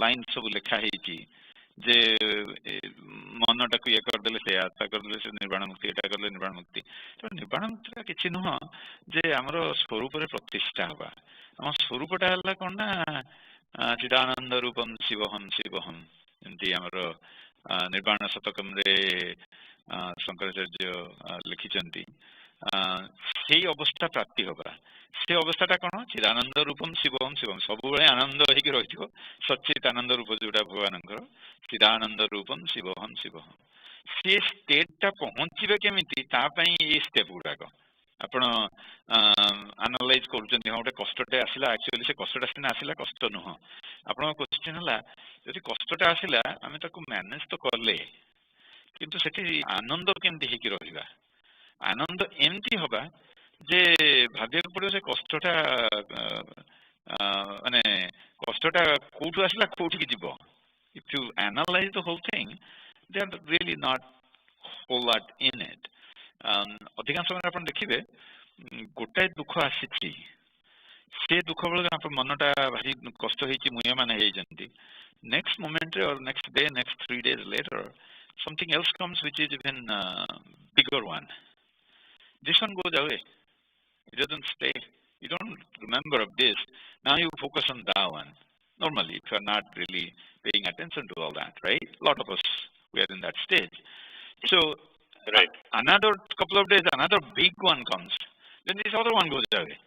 A: लाइन सब लिखा है जे मनटा को ये करदे से आशा करदे से निर्वाण मुक्ति एटा करले निर्वाण मुक्ति तो निर्वाण मुक्ति किसी नुह जे आमर स्वरूप प्रतिष्ठा हवा आम स्वरूपटा है कौन ना चिदानंद रूपम शिवहम शिवहम एमती आमर निर्वाण शतकम रे शंकराचार्य लिखिचंती से अवस्था प्राप्ति होगा से अवस्थाटा कौन चिदानंद रूपम शिवम शिवम सब आनंद हो सचित आनंद रूप जोटा भगवान चिदानंद रूपम शिवहम शिवहम से स्टेटा पहुँचे केमी स्टेप गुड़ाक आपण आनालाइज कर गोटे कष्टे आसला एक्चुअली से कष्टा सीना आसला कष्ट नुह आप क्वेश्चन है जब कष्टा आसला आम मैनेज तो कले किंतु सेठी आनंद केमती रहा आनंद एमती हवा जे भाविया पड़ो से कष्टा माने कष्टा कौटू आसला कौटी जीव if you analyse the whole thing they are really not whole lot in it अधिकांश समय आप देखिए गोटाए दुख आसी से दुख बेल मनटा भारी कष्ट मुया मान नेक्स्ट मोमेंट और next day next 3 days later something else comes which is even bigger one. This one goes away. It doesn't stay. You don't remember of this. Now you focus on that one. Normally, if you're not really paying attention to all that, right? A lot of us, we are in that stage. So, right. Another couple of days, another big one comes. Then this other one goes away.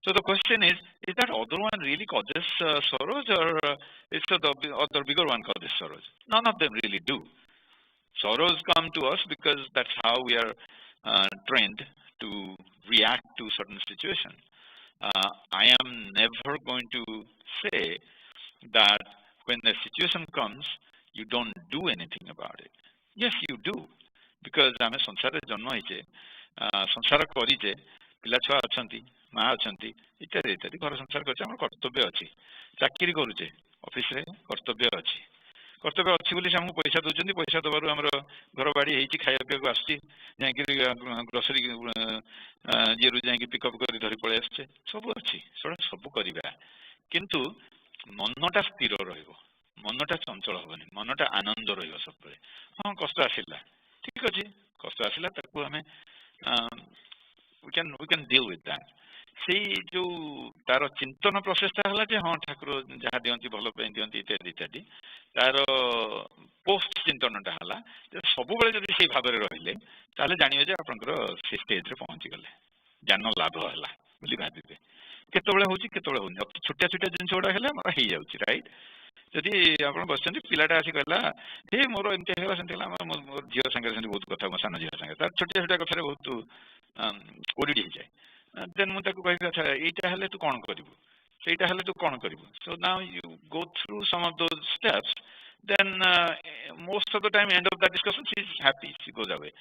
A: So the question is that other one really causes sorrows or is the other bigger one causes sorrows? None of them really do. Sorrows come to us because that's how we are trained to react to certain situation. I am never going to say that when the situation comes, you don't do anything about it. Yes, you do. Because आमे संसार जन्म होइचे संसार करिचे पिला छुआ अछंती माँ अछंती इत्यादि इत्यादि घर संसार करछे हमर कर्तव्य अछि चाकरी करूचे ऑफिस रे कर्तव्य अछि कर्तव्य अच्छी बोली से हमको पैसा दौरान पैसा दबार आम घर बाड़ी होती खाया पीवा आसची ग्रोसरी जी जाकि पिकअप कर धरी पलि आसचे सब अच्छी सब करवा किंतु मनटा स्थिर मनटा चंचल हेनी मनटा आनंद सब हाँ कष्ट आसला ठीक अच्छे कष्ट आसला um we can deal with that से जो तार चिंतन प्रोसेसटा है हाँ ठाकुर जहाँ दिखती भल दिखती इत्यादि इत्यादि तार पोस्ट चिंतनटा है सब जब से भाव में रहिले जानवे आपंकर से स्टेज रे पहुँची गले ज्ञान लाभ है भावे केतबेले होची केतबेले होनी छोटिया छोटिया जिन गुड़ा है हो जाऊँगी राइट जदि आप बस पिलाटा आसी कहला हे मोर एमती है सेमती मोर झील सागर बहुत कथा मो सान झील सागर छोटिया छोटिया कथार बहुत ओडिड हो जाए देन मुझे कह अच्छा यहाँ तू कौन करू सेटा तू कौन करू so now you go through some of those steps then most of the time end of that discussion she is happy she goes away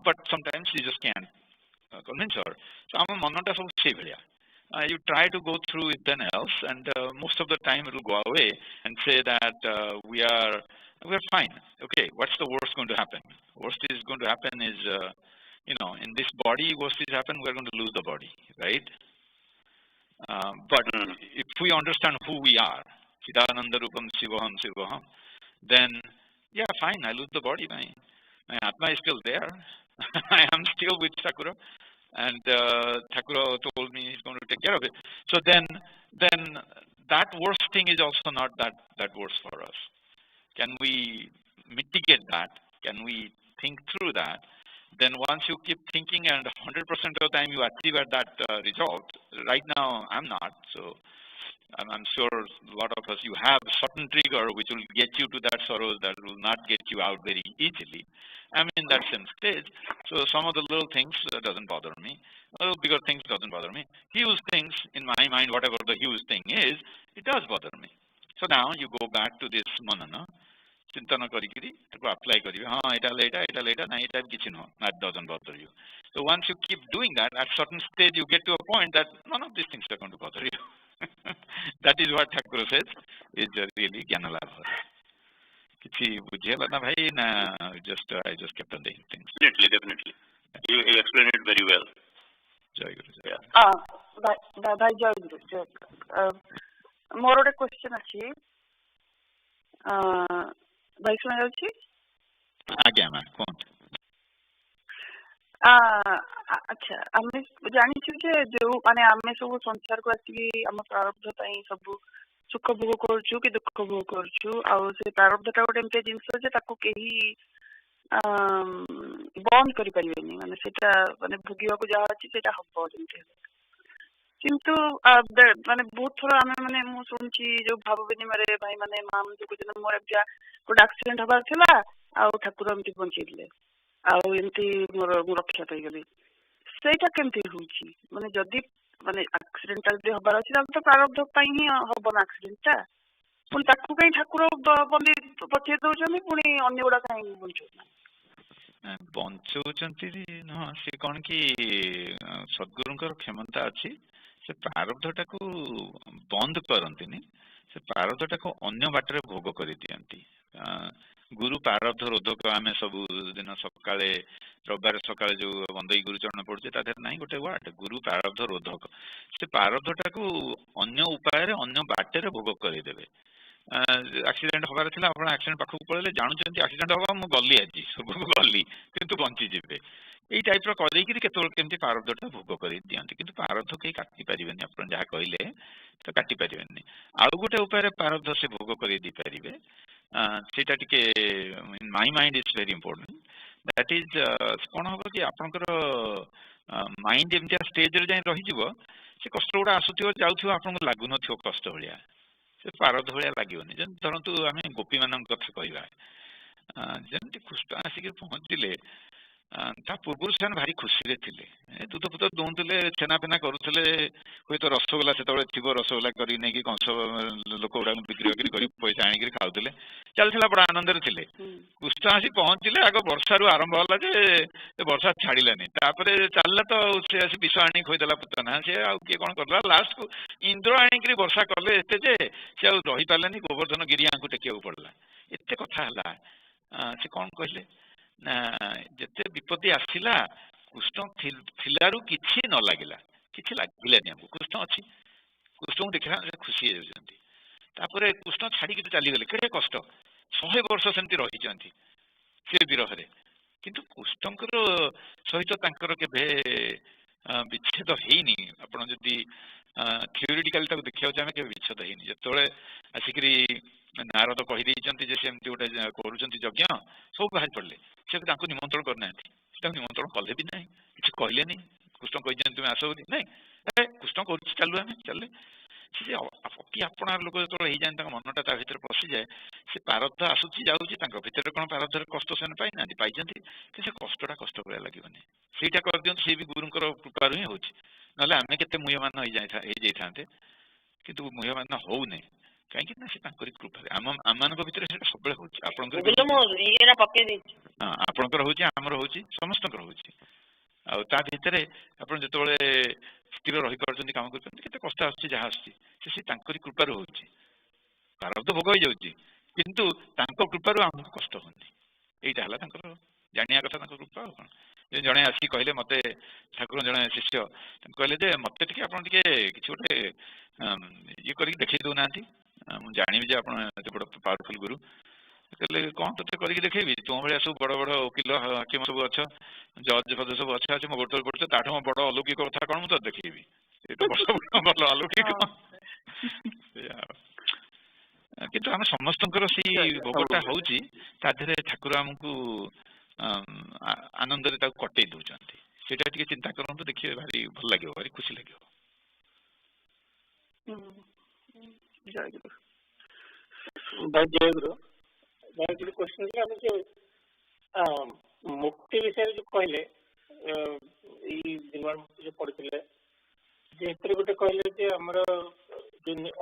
A: but sometimes you just can't convince her so am manata sab sei bhaliya you try to go through it then else and most of the time it will go away and say that we are fine okay what's the worst going to happen worst is going to happen is in this body worst is happen we're going to lose the body right but if we understand who we are Chidananda Rupam Shivoham Shivoham, then yeah, fine, I lose the body. My Atma is still there. I am still with Thakura, and Thakura told me he's going to take care of it. So then that worst thing is also not that worse for us. Can we mitigate that? Can we think through that? Then once you keep thinking and 100% of the time you achieve at that result, right now I'm not, so I'm sure a lot of us, you have certain trigger which will get you to that sorrow that will not get you out very easily. I'm in that same stage. So some of the little things doesn't bother me. Little bigger things doesn't bother me. Huge things, in my mind, whatever the huge thing is, it does bother me. So now you go back to this manana. ଚିନ୍ତନ କରିକିରି ତାକୁ apply କରିବେ ହଁ ଏଇଟା ହେଲେ ଏଇଟା ନାଇଁ ଏଇଟା କିଛି ନୁହଁ that doesn't bother you. So once you keep doing that, at certain stage you get to a point that none of these things are going to bother you. That is what Thakur says is really Jnana Labha. Kichi bujhela na bhai na I just kept on doing things.
G: Definitely. You explained it very well.
A: Jai Guru.
C: Bye Jai Guru. ମୋର ଗୋଟେ question ଅଛି ଭାଇ ଶୁଣା ଯାଉଛି?
A: ଆଜ୍ଞା ମା କୁହନ୍ତୁ।
C: ଆଚ୍ଛା ଆମେ ଜାଣିଛୁ ଯେ ଯୋଉ ମାନେ ଆମେ ସବୁ ସଂସାରକୁ ଆସିକି ଆମ ପ୍ରାରବ୍ଧ ପାଇଁ ସବୁ ସୁଖ ଭୋଗ କରୁଛୁ କି ଦୁଃଖ ଭୋଗ କରୁଛୁ ଆଉ ସେ ପ୍ରାରବ୍ଧଟା ଗୋଟେ ଏମିତି ଜିନିଷ ଯେ ତାକୁ କେହି ବନ୍ଦ କରିପାରିବେନି ମାନେ ସେଇଟା ମାନେ ଭୋଗିବାକୁ ଯାହା ଅଛି ସେଇଟା ହବ ଯେମିତି କିନ୍ତୁ ମାନେ ବହୁତ ଥର ଆମେ ମାନେ ମୁଁ ଶୁଣୁଛି ଯୋଉ ଭାବ ବିନିମୟରେ ଭାଇ ମାନେ ମା ଯୋଉ ମୋର ଗୋଟେ ଆକ୍ସିଡେଣ୍ଟ ହବାର ଥିଲା ଆଉ ଠାକୁର ଏମିତି ବଞ୍ଚେଇଥିଲେ ଆଉ ଏମିତି ମୁଁ ରକ୍ଷା ପାଇଗଲି ସେଇଟା କେମିତି ହଉଛି ମାନେ ଯଦି ମାନେ ଆକ୍ସିଡେଣ୍ଟଟା ଯଦି ହବାର ଅଛି ତାହେଲେ ତ ପ୍ରାରବ୍ଧ ପାଇଁ ହିଁ ହବ ନା ଆକ୍ସିଡେଣ୍ଟଟା ପୁଣି ତାକୁ କାହିଁ ଠାକୁର ବଞ୍ଚେଇ ଦଉଛନ୍ତି ପୁଣି ଅନ୍ୟ ଗୁଡା କାହିଁ
A: ବଞ୍ଚଉଛନ୍ତି ନୁହଁ ସେ କଣ କି ସଦ୍ଗୁରୁଙ୍କର କ୍ଷମତା ଅଛି ସେ ପ୍ରାରବ୍ଧଟାକୁ ବନ୍ଦ କରନ୍ତିନି ସେ ପ୍ରାରବ୍ଧଟାକୁ ଅନ୍ୟ ବାଟରେ ଭୋଗ କରିଦିଅନ୍ତି। ଗୁରୁ ପ୍ରାରବ୍ଧ ରୋଧକ ଆମେ ସବୁ ଦିନ ସକାଳେ ରବିବାର ସକାଳେ ଯୋଉ ବନ୍ଦେଇ ଗୁରୁଚରଣ ପଡୁଛି ତା ଦେହରେ ନାହିଁ ଗୋଟେ ୱାର୍ଡ ଗୁରୁ ପ୍ରାରବ୍ଧ ରୋଧକ ସେ ପ୍ରାରବ୍ଧଟାକୁ ଅନ୍ୟ ଉପାୟରେ ଅନ୍ୟ ବାଟରେ ଭୋଗ କରିଦେବେ। ଆକ୍ସିଡେଣ୍ଟ ହବାର ଥିଲା ଆପଣ ଆକ୍ସିଡେଣ୍ଟ ପାଖକୁ ପଳେଇଲେ ଜାଣୁଛନ୍ତି ଆକ୍ସିଡେଣ୍ଟ ହବ ମୁଁ ଗଲି ଆଜି ସବୁକୁ ଗଲି କିନ୍ତୁ ବଞ୍ଚିଯିବେ ଏଇ ଟାଇପ୍ର କରେଇକିରି କେତେବେଳେ କେମିତି ପ୍ରାରବ୍ଧଟା ଭୋଗ କରି ଦିଅନ୍ତି କିନ୍ତୁ ପ୍ରାରବ୍ଧ କେହି କାଟି ପାରିବେନି ଆପଣ ଯାହା କହିଲେ ତ କାଟି ପାରିବେନି। ଆଉ ଗୋଟେ ଉପାୟରେ ପ୍ରାରବ୍ଧ ସେ ଭୋଗ କରି ଦେଇପାରିବେ ସେଇଟା ଟିକେ my mind is very important that is କ'ଣ ହବ କି ଆପଣଙ୍କର ମାଇଣ୍ଡ ଏମିତିଆ ଷ୍ଟେଜ୍ରେ ଯାଇ ରହିଯିବ ସେ କଷ୍ଟ ଗୁଡ଼ା ଆସୁଥିବ ଯାଉଥିବ ଆପଣଙ୍କୁ ଲାଗୁନଥିବ କଷ୍ଟ ଭଳିଆ ସେ ପ୍ରାରବ୍ଧ ଭଳିଆ ଲାଗିବନି ଯେମିତି ଧରନ୍ତୁ ଆମେ ଗୋପୀମାନଙ୍କ କଥା କହିବା ଯେମିତି କୃଷ୍ଣ ଆସିକି ପହଞ୍ଚିଲେ ତା ପୂର୍ବରୁ ସେମାନେ ଭାରି ଖୁସିରେ ଥିଲେ ଦୁଧ ଫୁଧ ଦଉଥିଲେ ଛେନା ଫେନା କରୁଥିଲେ ହୁଏତ ରସଗୋଲା ସେତେବେଳେ ଥିବ ରସଗୋଲା କରିକି ନେଇକି କଂସ ଲୋକ ଗୁଡ଼ାକୁ ବିକ୍ରି ବିକ୍ରି କରି ପଇସା ଆଣିକି ଖାଉଥିଲେ ଚାଲିଥିଲା ବଡ଼ ଆନନ୍ଦରେ ଥିଲେ। କୃଷ୍ଣ ଆସି ପହଞ୍ଚିଲେ ଆଗ ବର୍ଷାରୁ ଆରମ୍ଭ ହେଲା ଯେ ବର୍ଷା ଛାଡ଼ିଲାନି ତାପରେ ଚାଲିଲା ତ ସେ ଆସି ବିଷ ଆଣିକି ଖୋଇଦେଲା ପୁତନା ସେ ଆଉ କିଏ କ'ଣ କରିଦେଲା ଲାଷ୍ଟକୁ ଇନ୍ଦ୍ର ଆଣିକିରି ବର୍ଷା କଲେ ଏତେ ଯେ ସେ ଆଉ ରହିପାରିଲାନି ଗୋବର୍ଦ୍ଧନ ଗିରିଆଙ୍କୁ ଟେକିବାକୁ ପଡ଼ିଲା ଏତେ କଥା ହେଲା ସେ କ'ଣ କହିଲେ ନା ଯେତେ ବିପତ୍ତି ଆସିଲା କୃଷ୍ଣ ଥିଲାରୁ କିଛି ନ ଲାଗିଲା କିଛି ଲାଗିଲାନି ଆମକୁ କୃଷ୍ଣ ଅଛି କୃଷ୍ଣଙ୍କୁ ଦେଖିଲା ଖୁସି ହେଇଯାଉଛନ୍ତି ତାପରେ କୃଷ୍ଣ ଛାଡ଼ିକି ଚାଲିଗଲେ କେଡ଼େ କଷ୍ଟ 100 ବର୍ଷ ସେମିତି ରହିଛନ୍ତି ସେ ବିରହରେ କିନ୍ତୁ କୃଷ୍ଣଙ୍କର ସହିତ ତାଙ୍କର କେବେ ବିଚ୍ଛେଦ ହେଇନି ଆପଣ ଯଦି ଥିଓରିଟିକାଲି ତାକୁ ଦେଖିବାକୁ ଚାହିଁବେ କେବେ ବିଚ୍ଛେଦ ହେଇନି ଯେତେବେଳେ ଆସିକିରି ନାରଦ କହିଦେଇଛନ୍ତି ଯେ ସେ ଏମିତି ଗୋଟେ କରୁଛନ୍ତି ଯଜ୍ଞ ସବୁ ବାହାରି ପଡ଼ିଲେ ସେ ତାଙ୍କୁ ନିମନ୍ତ୍ରଣ କରିନାହାନ୍ତି ସେ ତାଙ୍କୁ ନିମନ୍ତ୍ରଣ କଲେ ବି ନାହିଁ କିଛି କହିଲେନି କୃଷ୍ଣ କହିଛନ୍ତି ତୁମେ ଆସ ବୋଲି ନାଇଁ କୃଷ୍ଣ କରୁଛି ଚାଲୁ ଆମେ ଚାଲିଲେ ସେ ଯେ ଅତି ଆପଣାର ଲୋକ ଯେତେବେଳେ ହେଇଯାନ୍ତି ତାଙ୍କ ମନଟା ତା ଭିତରେ ପଶିଯାଏ ସେ ପ୍ରାରବ୍ଧ ଆସୁଛି ଯାଉଛି ତାଙ୍କ ଭିତରେ କ'ଣ ପ୍ରାରବ୍ଧରେ କଷ୍ଟ ସେମାନେ ପାଇନାହାନ୍ତି ପାଇଛନ୍ତି କି ସେ କଷ୍ଟଟା କଷ୍ଟ ଭଳିଆ ଲାଗିବନି ସେଇଟା କରିଦିଅନ୍ତୁ ସେ ବି ଗୁରୁଙ୍କର କୃପାରୁ ହିଁ ହେଉଛି ନହେଲେ ଆମେ କେତେ ମୁହ୍ୟମାନ ହେଇଯାଇଥାନ୍ତେ କିନ୍ତୁ ମୁହ୍ୟମାନ ହଉନି କାହିଁକି ନା ସେ ତାଙ୍କରି କୃପାରେ ଆମମାନଙ୍କ ଭିତରେ ସେଟା ସବୁବେଳେ ହଉଛି ଆପଣଙ୍କର ହଉଛି ଆମର ହଉଛି ସମସ୍ତଙ୍କର ହଉଛି ଆଉ ତା ଭିତରେ ଆପଣ ଯେତେବେଳେ ସ୍ଥିର ରହିପାରୁଛନ୍ତି କାମ କରୁଛନ୍ତି କେତେ କଷ୍ଟ ଆସୁଛି ଯାହା ଆସୁଛି ସେ ତାଙ୍କରି କୃପାରୁ ହଉଛି ପ୍ରାରବ୍ଧ ଭୋଗ ହେଇଯାଉଛି କିନ୍ତୁ ତାଙ୍କ କୃପାରୁ ଆମକୁ କଷ୍ଟ ହଉନି ଏଇଟା ହେଲା ତାଙ୍କର ଜାଣିବା କଥା ତାଙ୍କ କୃପା ଆଉ କ'ଣ ଜଣେ ଆସିକି କହିଲେ ମତେ ଠାକୁର ଜଣେ ଶିଷ୍ୟ କହିଲେ ଯେ ମତେ ଟିକେ ଆପଣ ଟିକେ କିଛି ଗୋଟେ ଇଏ କରିକି ଦେଖେଇ ଦଉନାହାନ୍ତି ମୁଁ ଜାଣିବି ଯେ ଆପଣ ଏତେ ବଡ଼ ପାୱାରଫୁଲ ଗୁରୁ କହିଲେ କ'ଣ ତୋତେ କରିକି ଦେଖେଇବି ତୁମ ଭଳିଆ ସବୁ ବଡ଼ ବଡ଼ ଓକିଲ ହାକିମ ସବୁ ଅଛ ଜଜ୍ ଫଜ ସବୁ ଅଛ ଅଛି ମୋ ଗୋଟରେ ପଡ଼ୁଛ ତାଠୁ ମୋ ବଡ଼ ଅଲୌକିକ କଥା କ'ଣ ମୁଁ ତୋତେ ଦେଖେଇବି ଏ ତ ଭଲ ଅଲୌକିକ କିନ୍ତୁ ଆମେ ସମସ୍ତଙ୍କର ସେଇ ଭୋଗଟା ହଉଛି ତା ଦେହରେ ଠାକୁର ଆମକୁ ଆନନ୍ଦରେ ତାକୁ କଟେଇ ଦଉଛନ୍ତି ସେଇଟା ଟିକେ ଚିନ୍ତା କରନ୍ତୁ ଦେଖିବେ ଭାରି ଭଲ ଲାଗିବ ଭାରି ଖୁସି ଲାଗିବ।
D: ମୁକ୍ତି ବିଷୟରେ ଯୋଉ କହିଲେ ଏଇ ନିର୍ବାଣ ମୁକ୍ତି ଯୋଉ ପଢିଥିଲେ ଯେ ଏଥିରେ ଗୋଟେ କହିଲେ ଯେ ଆମର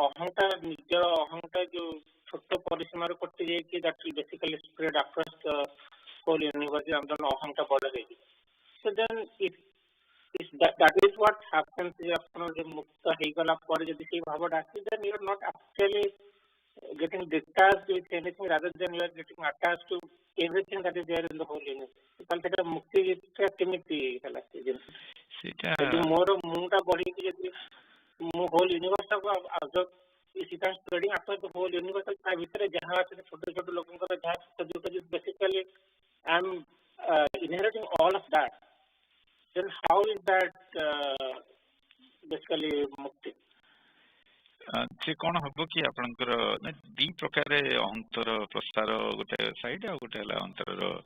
D: ଅହଂକାର ନିଜର ଅହଂକାର ଯୋଉ छोट परिसीम कटि जाइए that will basically spread across the whole universe हम अहंटा बड़ जाइए so then if that is what happens is ଆପଣ ଯେ ମୁକ୍ତ ହେଇଗଲା ପରେ ଯଦି ସେଇ ଭାବଟା ଆସେ then you are not actually getting detached with anything rather than you are getting attached to everything that is there in the whole universe. ତାହେଲେ ସେଟା ମୁକ୍ତି ଜିନିଷଟା କେମିତି ହେଲା ସେ ଜିନିଷ ଯଦି ମୋର ମୁଁଟା ବଢିକି ଯଦି ମୁଁ ହୋଲ ୟୁନିଭର୍ସଟାକୁ if it is spreading across the whole universe ତା ଭିତରେ ଯାହା ଅଛି ଛୋଟ ଛୋଟ ଲୋକଙ୍କର ଯାହା ଯୋଉଟା basically I am inheriting all of that. Then how is that basically mukti?
A: से कौन हम कि आपंकर दी प्रकार अंतर प्रसार गोटे साइड आ गोटे अंतर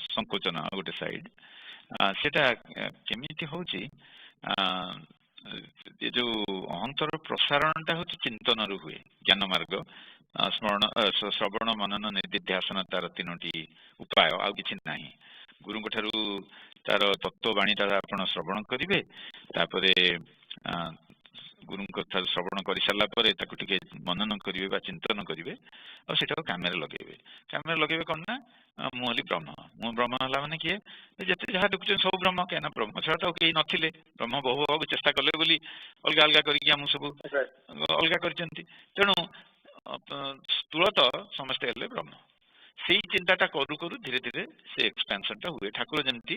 A: संकोचन गोटे साइड सेटा केमिति होची ये जो अंतर प्रसारणटा होची चिंतन रु हुए ज्ञान मार्ग स्मरण श्रवण मनन निधिध्यासन तार तीनोटी उपाय आ किछि नाही गुरुଙ୍କ ଠାରୁ तार तत्ववाणी आपण श्रवण करेंगे गुरुଙ୍କ ठाରୁ श्रवण कर सारा टे मनन करेंगे चिंतन करेंगे और काम लगे कौन ना मुझे ब्रह्म है मैंने किए जिते जहाँ देखुचे सब ब्रह्म क्या ब्रह्म छड़ा तो कहीं नथिले ब्रह्म बहु हाँ चेष्टा कले बोली अलग अलग कर सब अलग कर तेणु स्थूलत समस्ते हेले ब्रह्म से चिंताटा करू करू धीरे धीरे से एक्सपेंशन हुए ठाकुर जमती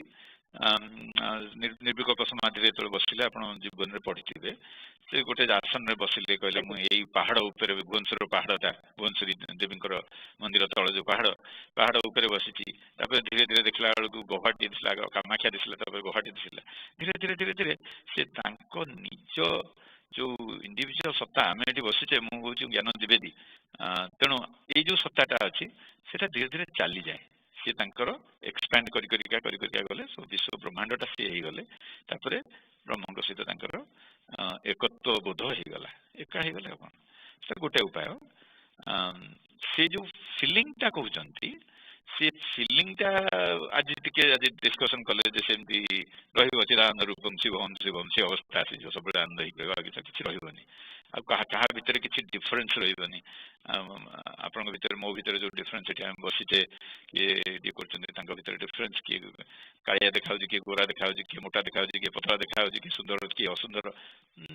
A: निर्विकल्प समाधि जो बसिले आप जीवन में पढ़ी से गोटे आसन में बसिले कहले मुझे पहाड़ उपर भुवनेश्वर पहाड़टा भुवनेश्वरी देवी मंदिर तल जो पहाड़ उपर बसी धीरे धीरे देखला बेलू गुवाहाटी दिखला कामाख्या दिखला गुवाहाटी दिखला धीरे धीरे धीरे धीरे से निज जो इंडिविजुअल सत्ता आम ये बसीचे मुझे ज्ञान द्विवेदी तेणु ये जो सत्ताटा अच्छी से धीरे धीरे चली जाए सी एक्सपैंड गले सब विश्व ब्रह्मांडटा सी हो गले ब्रह्म सहित एकत्व बोध हो गला एका हो गले अपन गोटे उपाय से जो फिलिंगटा कहते सी फिलिंगटा आज टिके आज डिस्कसन कले सेमती चिदानंद रूपम शिवम शिवम से अवस्था आसी जो सब आनंद किसी रही क्या भितर किसी डिफरेन्स रही आपण भर मो भर जो डिफरेन्स ये बसीचे किए कर डिफरेन्स किए कालिया देखा किए गोरा देखा किए मोटा देखा किए पतला देखा किए सुंदर किए असुंदर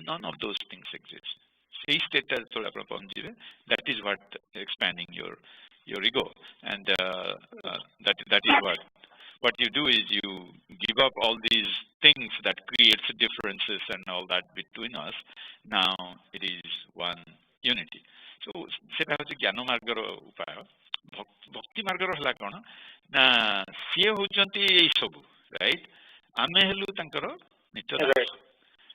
A: none of those things exist से स्टेट जो आप पहुंचे that is what expanding your ego and that is what you do is you give up all these things that creates differences and all that between us. Now it is one unity. So सेटा होची ज्ञान मार्गर उपाय भक्ति मार्गर हला कोन ना से होचंती ए सब right आमे हेलु तांकर नित्य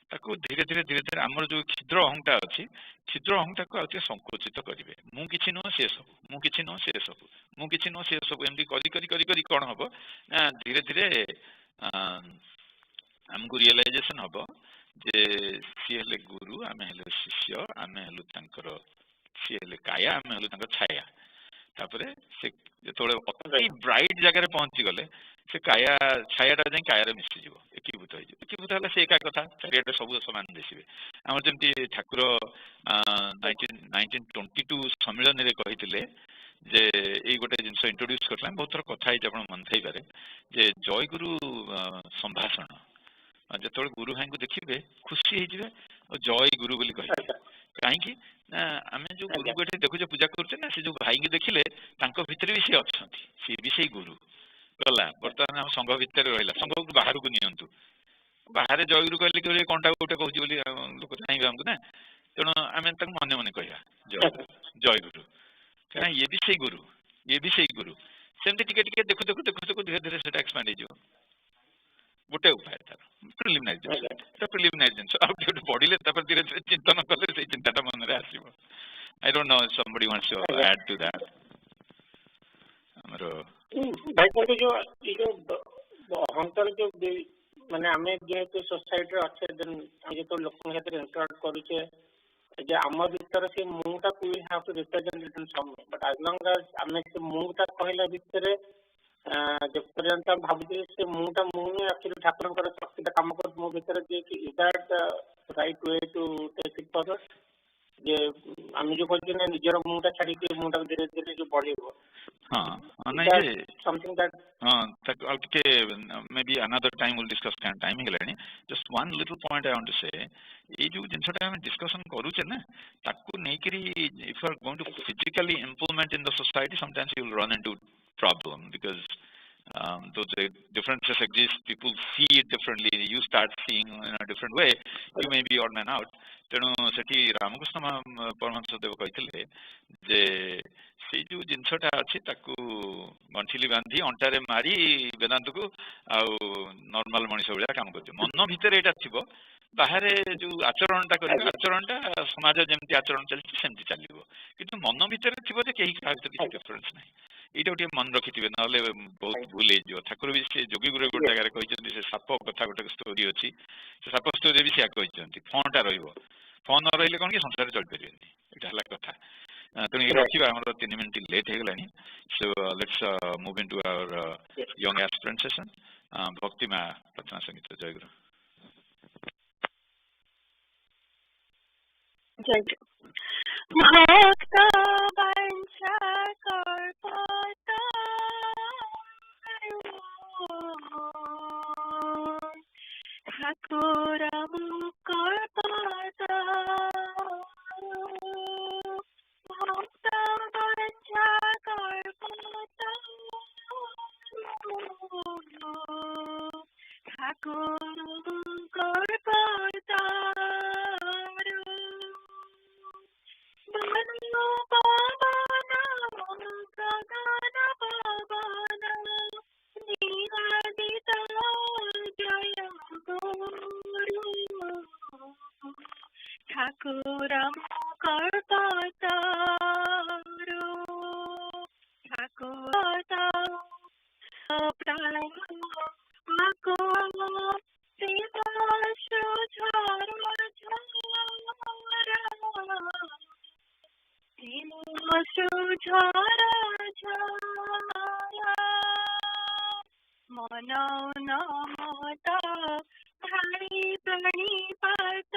A: ताको धीरे धीरे धीरे धीरे आमर जो क्षुद्र अहंटा अच्छी क्षुद्र अहंटा को आउते संकुचित करेंगे मु किछि न से सब मु किछि न से सब मु किछि न से सब एमती करी करी करी करी कोन हबो ना धीरे धीरे हमको रियलाइजेशन हबो जे सी हेले गुरु आमे हेले शिष्य आमे हेलु तांकर सी हेले काया आमे हेलु तांकर छाया तापरे से जेतोले अति ब्राइट जगह रे पहुंची गले से काया छायाटा जाए कायर मिसी जीव एकीभूत हो एकीभूत है से एका कथा चारिटे सब सामान दिशे आम जमी ठाकुर 1922 सम्मेलन में कही जे ये गोटे जिन इंट्रोड्यूस करला बहुत थर कथा आप मन थी पारे जे जय गुरु संभाषण जो गुरु भाई को देखिए खुशी हो जय गुरु बोली कहे कहीं आम जो गुरु को देखुचे पूजा करुचे ना से जो भाई की देखिले भितर भी सी अच्छा सी भी से गुरु गला बर्तमान हम संघ भितर रहा संघ को बाहर को नियंतु बाहर जयगुरु कहले कि कंटा गोटे कहूँ लोक चाहिए हमको ना तेणु आम मन मन कह जयगुरु क्या ये भी से गुरु सेमती टिके देखु देखु देखु देखु धीरे धीरे से एक्सपांड हो गोटे उपाय तार प्रिलिमिनारी जिन पढ़ले धीरे धीरे चिंतन कले से चिंताटा मन में आसो I don't know somebody wants to add to that
D: भाई जो अहंकार जो माने आमे जेहेतु सोसाइटी अच्छे जो लोक इंटराक्ट करुचे जे आम भीतर से मुटा को we have to represent in some way but as long as आमे से मुटा कहला भीतर जो पर्यंत भाबुचे से मुटा मुने एक्चुअली ठाकुरंकर शक्तिटा काम कर मो भीतर जे कि is that right way to take it forward जे ଆମେ ଯୋଉ କହୁଛନ୍ତି ନିଜର ମୁହଁଟା ଛାଡିକି ମୁହଁଟା ଧୀରେ ଧୀରେ ଯୋଉ ବଢିବ, something that
A: I'll take maybe another time we'll discuss time हेलानी. Just one little point I want to say, ये जो जिनसटा हम discussion करूचे ना, ताकू नहीं करी, if you are going to physically implement in the society, sometimes you will run into problem because those differences exist, people see it differently, you start seeing in a different way, you may be odd man out. तेणु सेठी रामकृष्ण परमहंस देव कहते जे से जो जिनसटा अच्छी ताकू गंठिली बांधी अंटारे मारी वेदांत को आउ नॉर्मल मनीष भाया काम करते मन भितर एटा थिबो बाहरे जो आचरणटा करिबा आचरणटा समाज जेमति आचरण चलछि सेमति चलिबो किंतु मन भितर थिबो जे केही का भितर किछि डिफरेंस नै एटा गोटे मन रखिथिबे नले बहुत भूल हो ठाकुर भी से जोगी गुरु गोटे जगह कहते से साप कथा गोटे स्टोरी अच्छी से साप स्टोरी भी से कहते फणटा रहिबो फण न रहिले कौन कि संसार चल पारेनी एटा कथा तेणु ये रखा आम 3 मिनट लेट हो गलानी so let's move into our young aspirant session भक्ति माँ प्रार्थना संगीत जय गुरु
C: जय गुरु भक्त वंशा कल्पता ठाकुर कल्पता भक्त वंशा कल्पता ठाकुर कल्पता मनो पावन गगन पावन निरादित जय गुरु ठाकुर कल्पतारो ठाकुर प्राण आको मनो नमता भाई प्रणि पात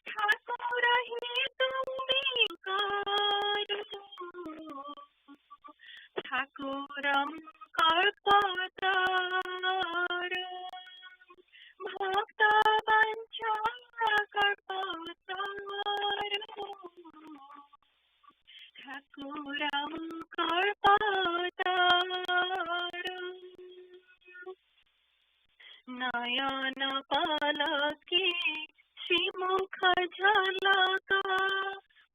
C: ठाकुर ही तुम्हें ठाकुर कल्पतार भक्त वंशा कल्पतार ठाकुर कल्पतार नयन पलके श्रीमुख झलक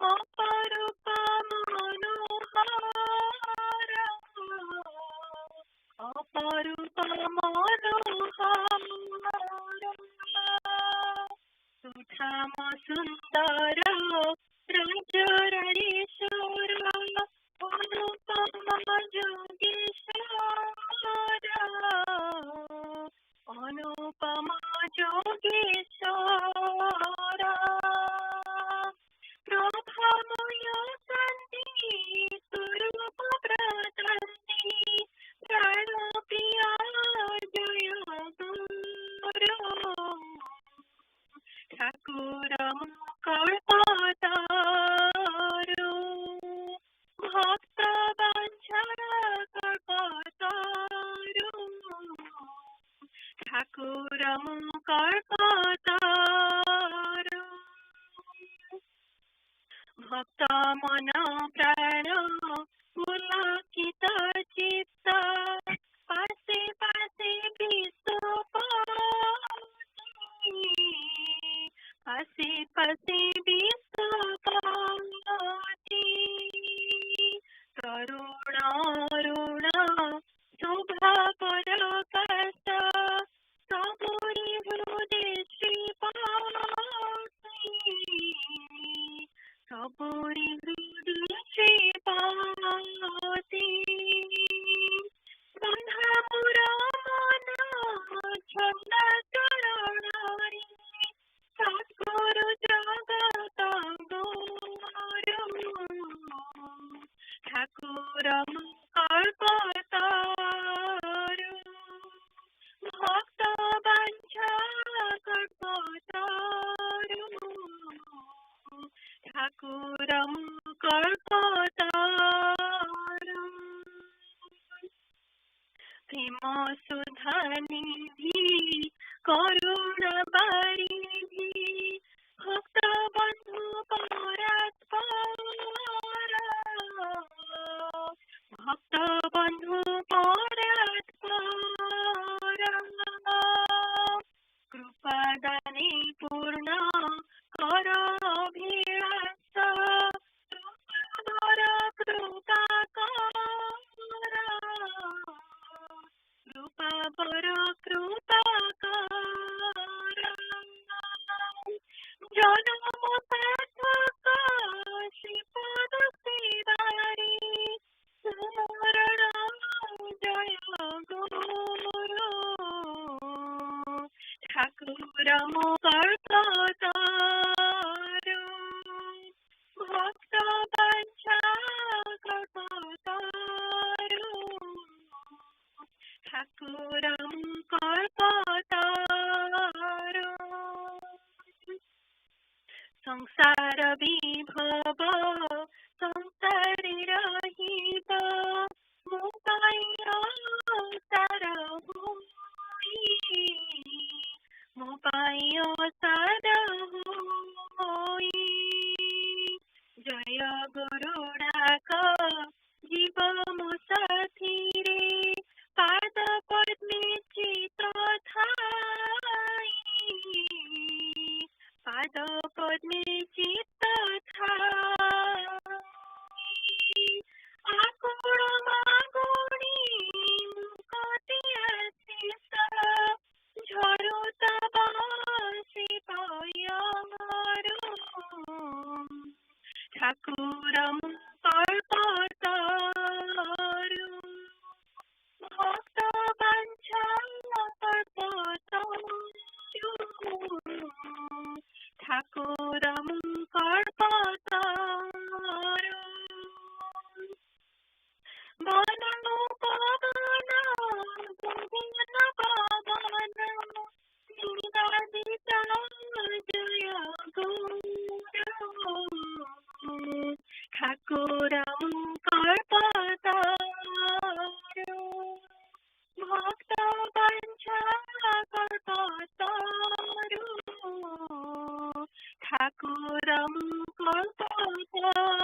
C: अपरूप मनोहर अपरूप मनोहर सुठाम सुंदर राजरणेश्वर अनुपम जोगेश्वर अनुपम जोगेश्वर प्रभामय शांति स्वरूप प्रदर्शि प्राण प्रिया जय गुरु ठाकुर कल्पतारो भक्त वंशा कल्पतारो ठाकुर कल्पतारो भक्त मन प्राण पुलकित चित्त पासे पासे विश्व पासे पासे विश्वपति करुण रुण शोभा पराकाश सबुरी हृदय श्रीपासी सबुरी हृदय श्रीपासी बंधापुर मन छंद चरणारी सद्गुरु जगत गुरु ठाकुर कल्पतारो भक्त वंशा
E: ठाकुरं कल्पतारम् प्रेम सुधानिधि करुणवारिधि भक्तबन्धु परात्पर भक्तबन्धु परात्पर कृपादाने पूर्ण कर अभिलाष कृपावर कृपाकर जन्म सार्थक श्रीपद श्रीदारी सुमरण जय गुरु ठाकुरं कल्पतारम् भक्त वाञ्छा कल्पतारम् ठाकुरं कल्पतारम् संसार विभव संसारी रहित मुक्ताय सार होई मोपाय सार होई जय गुरु डाक जीव मो साथी रे पाद पद्मे चित्त थाई पाद पद्मे चित्त थाई आकुळ मागुणी मुकती आशिष झरुत बासी पयरू ठाकुरं कल्पतारम् भक्त वाञ्छा कल्पतारम् ठाकुरं कल्पतारम् वननु पवन भुवन पवन नीरादिता जय गुरु ठाकुरं कल्पतारम् भक्त वाञ्छा कल्पतारम् ठाकुरं कल्पतारम्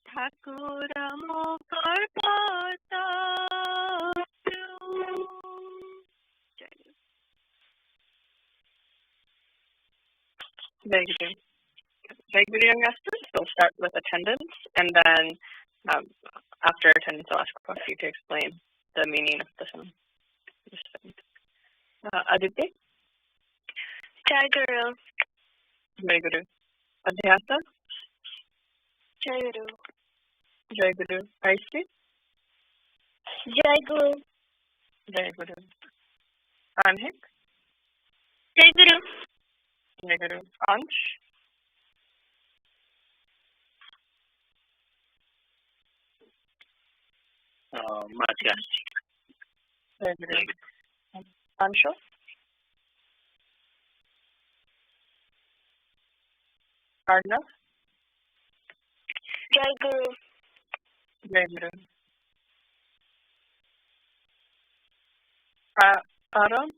E: ठाकुरं कल्पतारम्
C: Very good. Very good, young masters. We'll start with attendance, and then after attendance, I'll ask Kwasi to explain the meaning of the song. Aditya?
E: Jai Guru.
C: Very good. Adhyasa?
E: Jai Guru.
C: Jai Guru. Aishti?
E: Jai Guru.
C: Jai Guru. Anhik?
E: Jai Guru.
C: Jai Guru. Ansh?
D: Matya.
C: Jai Guru. Anshu? Arnav?
E: Jai Guru.
C: Jai Guru. Aram?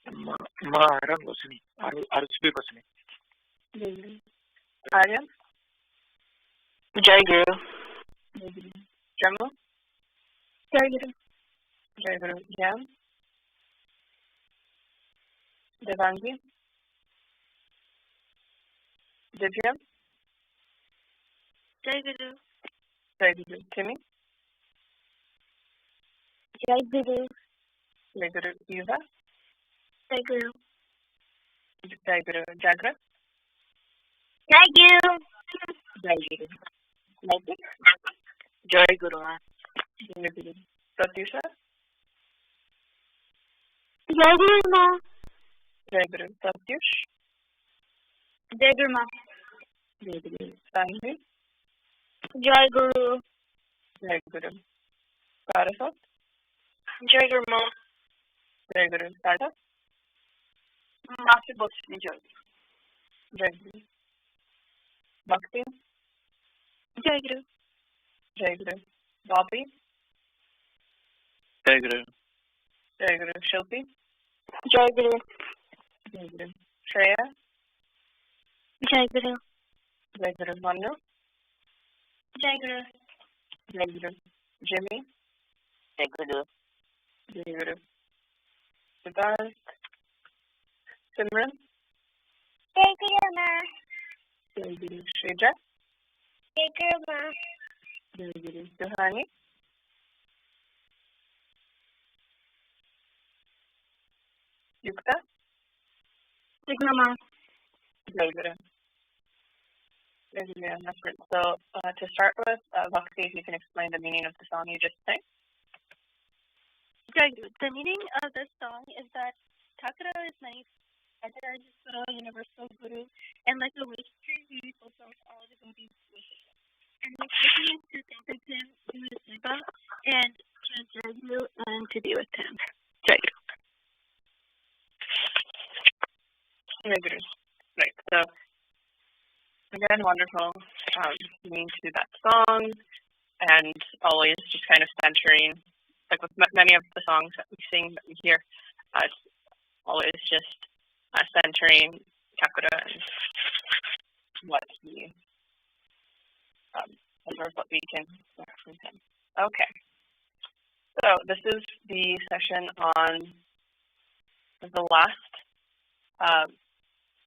H: Aram Goswami. Archibald Goswami.
C: Jai Guru. Aryan?
D: Jai Guru.
C: Jai Guru. Jamal?
E: Jai Guru.
C: Jai Guru. Jam? Devangi? Divya?
E: Jai Guru.
C: Jai Guru. Timmy?
E: Jai Guru.
C: Jai Guru. Yuva?
E: Jai Guru.
C: Jai Guru. Jagra?
E: Jai Guru.
C: Jai Guru. Naitik?
D: Jai Guru.
C: Jai Guru. Pratyusha?
E: Jai Guru Ma.
C: Jai Guru. Pratyush?
E: Jai Guru Ma.
C: Jai Guru. Sanvi?
E: Jai Guru.
C: Jai Guru. Saraswat?
E: Jai Guru Ma.
C: Jai Guru. Tata?
B: Master Bhakti Jai.
C: Jai Guru. Bhakti.
E: Jai Guru.
C: Jai Guru. Bobby.
H: Jai Guru.
C: Jai Guru. Shilpi.
E: Jai Guru.
C: Jai Guru. Shreya.
E: Jai Guru.
C: Jai Guru. Manu.
E: Jai Guru.
C: Jai Guru. Jimmy.
D: Jai Guru.
C: Jai Guru. Siddharth. Simran.
E: Jai Guru Ma.
C: Jai Guru. Shrija.
E: Jai Guru Ma.
C: Jai Guru. Suhani. Yukta.
E: Jai Guru Ma.
C: Jai Guru. Jai Guru. That's great. So to start with, Bhakti, if you can explain the meaning of the song you just sang.
E: Jai Guru. The meaning of this song is that Thakura is my universal guru, and like a wish tree, he fulfills all the devotees' wishes. And my mission is to think of him, do his seva, and chant Jai Guru, and to be with him. Jai Guru.
C: Jai Guru. Right. So again, wonderful meaning to that song, and always just kind of centering, like with many of the songs that we sing, that we hear, it's always just centering Thakura and what he, what we can learn from him. Okay. So this is the session on the last,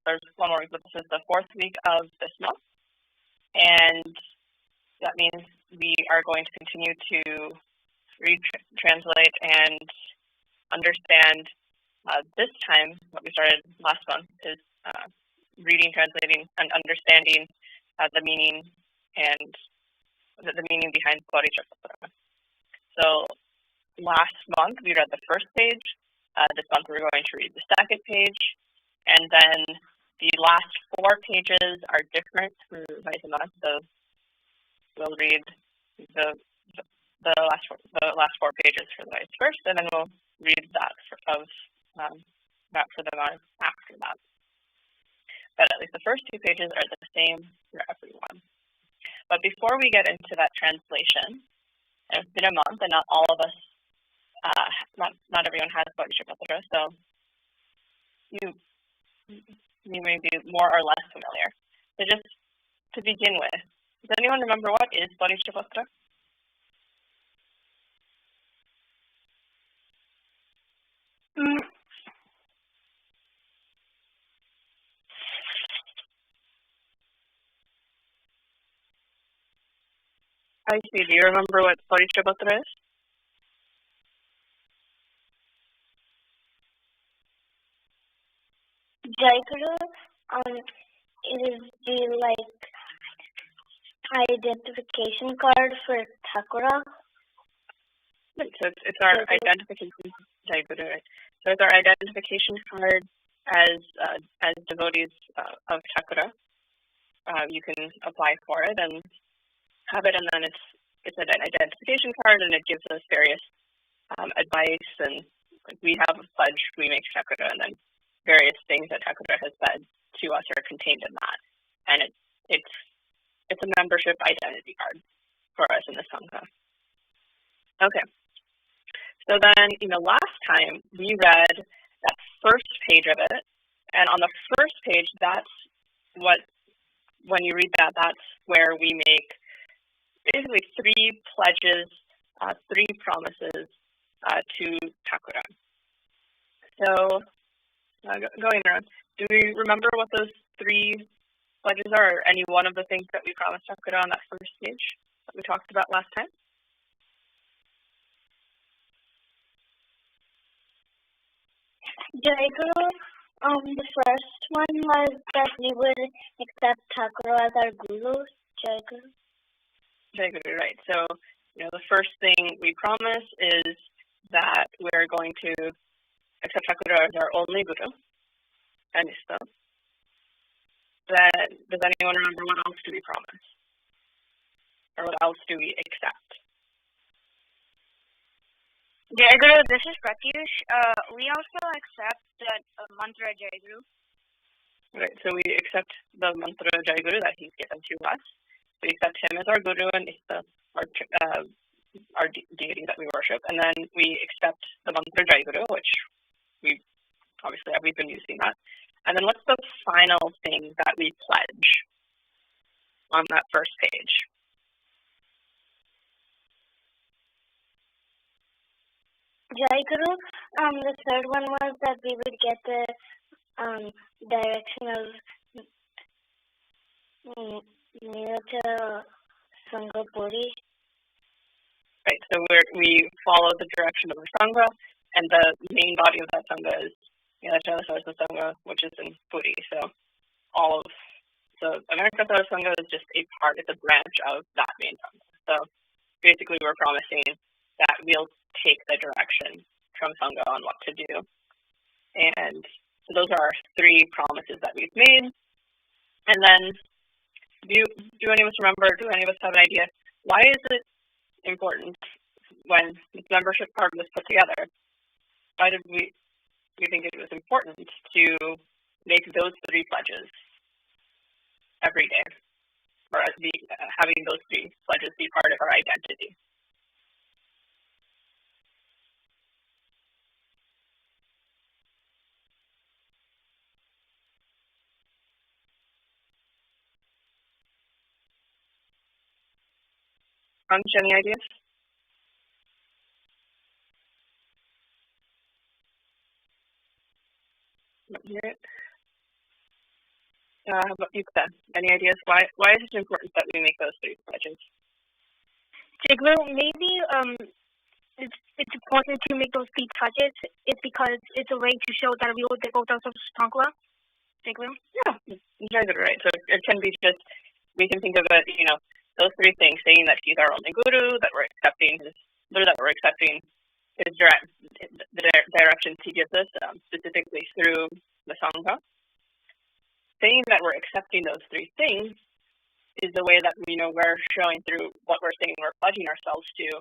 C: there's one more week, but this is the 4th week of this month. And that means we are going to continue to read, translate, and understand. This time, what we started last month is reading, translating, and understanding the meaning and the meaning behind bodhisattva. So last month we read the first page. This month we're going to read the second page, and then the last 4 pages are different for Vaishnava. So we'll read the last 4 pages for the Vice first, and then we'll read that for the month after that. But at least the first 2 pages are the same for everyone. But before we get into that translation, it's been a month, and not all of us, not everyone has bodhisattva, so you may be more or less familiar. So just to begin with, does anyone remember what is bodhisattva? I see. Do you remember what bodhisattva is?
E: Jai Guru, it is the identification card for Thakura.
C: Right, so it's our identification. Jai Guru, right? So it's our identification card as devotees of Thakura. You can apply for it and have it, and then it's an identification card, and it gives us various advice, and we have a pledge we make Thakura, and then various things that Thakura has said to us are contained in that, and it's a membership identity card for us in the Sangha. Okay. So then, last time we read that first page of it, and on the first page, that's when you read that, that's where we make basically 3 pledges, 3 promises to Thakura. So, going around, do we remember what those 3 pledges are, or any one of the things that we promised Thakura on that first page that we talked about last time?
E: Jai Guru, the first one was that we would accept Thakura as our guru. Jai Guru.
C: Jai Guru, right. So, the first thing we promise is that we're going to accept Thakura as our only guru. And so, then, does anyone remember what else do we promise? Or what else do we accept?
E: Jai Guru, this is Pratyush. We also accept that mantra Jai Guru.
I: Right, so we accept the mantra Jai Guru that he's given to us. We accept him as our Guru and our deity that we worship, and then we accept the mantra Jai Guru, which we obviously we've been using that. And then what's the final thing that we pledge on that first page?
E: Jai Guru. The third one was that we would get the direction of Nirata Sangha Puri.
I: Right, so we follow the direction of the Sangha, and the main body of that Sangha is Saraswata Sangha, which is in Puri. So America Sangha is just a part, it's a branch of that main Sangha. So basically we're promising that we'll take the direction from Sangha on what to do. And so those are our three promises that we've made. And then do any of us remember, do any of us have an idea, why is it important when this membership card was put together? Why did we think it was important to make those three pledges every day, or having those three pledges be part of our identity? Any ideas? How about you, Ken? Any ideas? Why is it important that we make those three pledges?
E: Maybe it's important to make those three pledges. It's because it's a way to show that we will devote ourselves to Sangha.
I: Yeah, you guys are right. So it can be just, we can think of it, those three things, saying that he's our only guru, that we're accepting his directions he gives us, specifically through the Sangha. Saying that we're accepting those three things is the way that we're showing through what we're saying, we're pledging ourselves to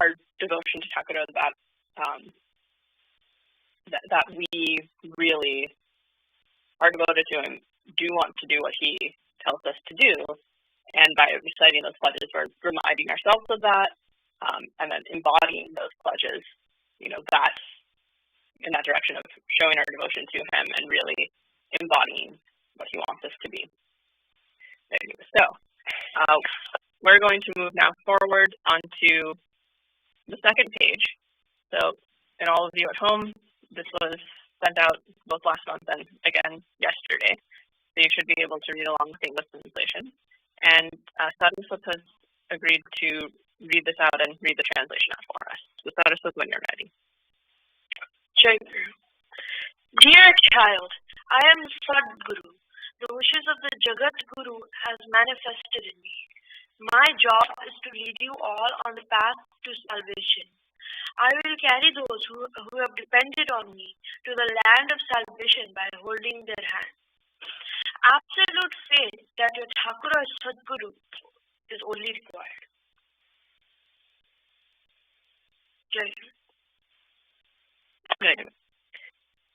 I: our devotion to Thakura, that we really are devoted to him, do want to do what he tells us to do. And by reciting those pledges, we're reminding ourselves of that, and then embodying those pledges, that's in that direction of showing our devotion to him and really embodying what he wants us to be. So we're going to move now forward onto the second page. So, and all of you at home, this was sent out both last month and again yesterday. So you should be able to read along with English translation. And Saraswata has agreed to read this out and read the translation out for us. So Saraswata, when you're ready.
J: Jai Guru. Dear child, I am Sadguru. The wishes of the Jagat Guru has manifested in me. My job is to lead you all on the path to salvation. I will carry those who have depended on me to the land of salvation by holding their hand. Absolute faith that your Thakura is Sadguru is only required. Jai Guru.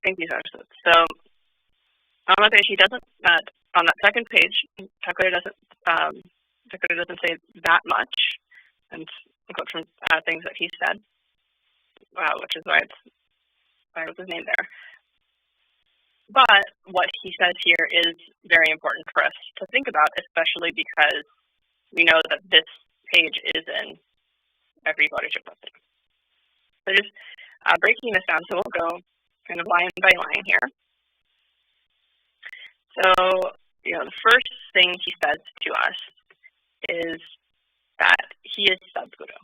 I: Thank you, Saraswat. So, on that page, he doesn't. On that second page, Thakura doesn't say that much, and I quote from things that he said, which is why I wrote his name there. But what he says here is very important for us to think about, especially because we know that this page is in every Bodhisattva. So just breaking this down, so we'll go kind of line by line here. So, the first thing he says to us is that he is Sadguru.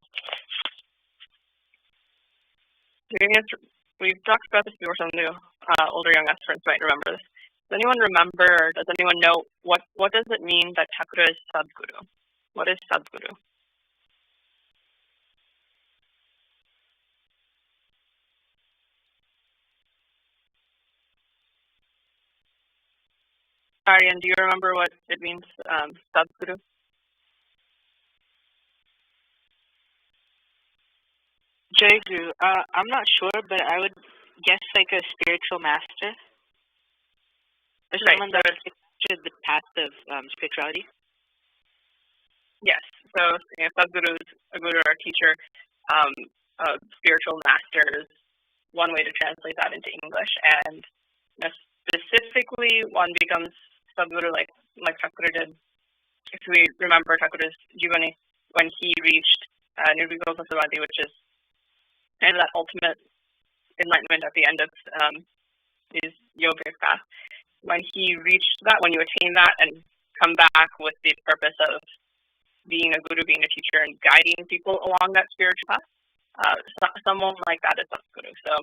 I: We've talked about this before, some of the older young aspirants might remember this. Does anyone remember, or does anyone know what does it mean that Thakura is Sadguru? What is Sadguru? Aryan, do you remember what it means, Sadguru?
K: Jai Guru. I'm not sure, but I would guess like a spiritual master.
L: Right. So the path of spirituality.
I: Yes. So Sadhguru is a guru or teacher, spiritual masters. One way to translate that into English, and specifically, one becomes Sadhguru like Thakur did. If we remember Thakur's Jivani, when he reached Nirvikalpa Samadhi, which is kind of that ultimate enlightenment at the end of his yogic path. When he reached that, when you attain that and come back with the purpose of being a guru, being a teacher, and guiding people along that spiritual path, someone like that is Sadhguru. So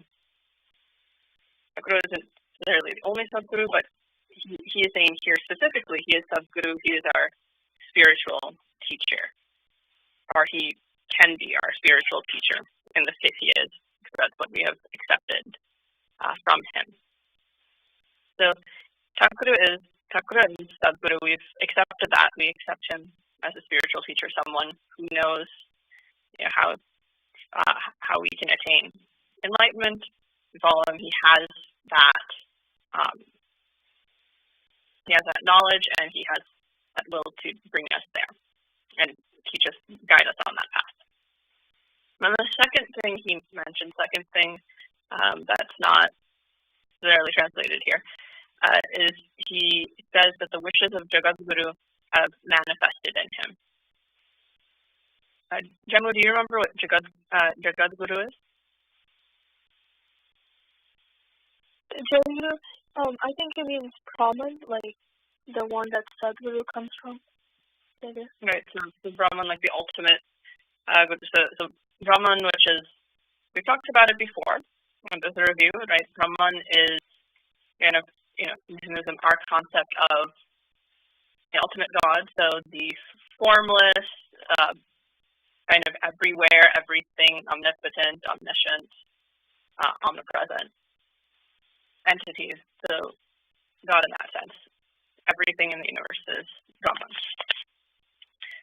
I: Sadhguru isn't necessarily the only Sadhguru, but he is saying here specifically, he is Sadhguru, he is our spiritual teacher, or he can be our spiritual teacher. In this case, he is, because that's what we have accepted from him. So Thakur and Sadhguru, we've accepted that. We accept him as a spiritual teacher, someone who knows how we can attain enlightenment. We follow him. He has that knowledge, and he has that will to bring us there and teach us, guide us on that path. And the second thing he mentioned, that's not necessarily translated here, is he says that the wishes of Jagadguru have manifested in him. Jammu, do you remember what Jagadguru is?
C: Jagadguru, I think it means Brahman, like the one that Sadhguru comes from.
I: Right, so Brahman, like the ultimate. So Brahman, which is, we've talked about it before, there's a review, right? Brahman is kind of, in Hinduism, our concept of the ultimate God, so the formless, kind of everywhere, everything, omnipotent, omniscient, omnipresent entities. So God in that sense. Everything in the universe is Brahman.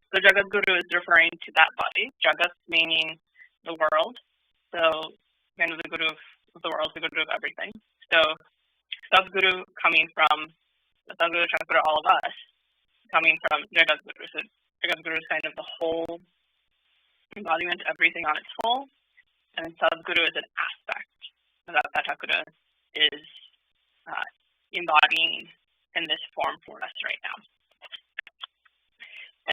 I: So Jagadguru is referring to that body. Jagat meaning the world. So kind of the guru of the world, the guru of everything. So Sadhguru coming from the Sadhguru Chakra, all of us, coming from Jagadguru. So Jagadguru is kind of the whole embodiment, everything on its whole. And Sadhguru is an aspect that Chakra is embodying in this form for us right now.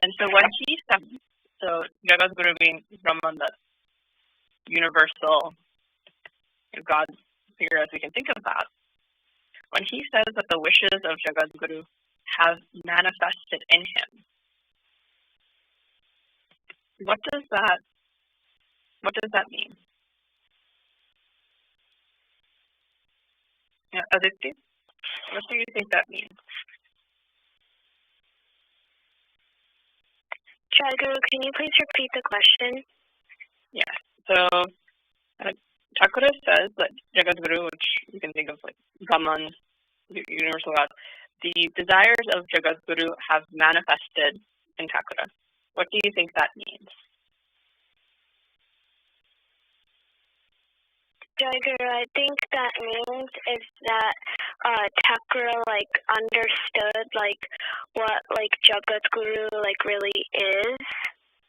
I: And so when he said, so Jagadguru being Brahman, the universal God figure as we can think of that, when he says that the wishes of Jagadguru have manifested in him, what does that mean? Aditi, what do you think that means?
E: Jagadguru, can you please repeat the question?
I: Yeah. So Chakra says that Jagadguru, which you can think of like Brahman, the universal God, the desires of Jagadguru have manifested in Chakra. What do you think that means?
E: Jagadguru, I think that means is that Chakra understood what Jagadguru really is.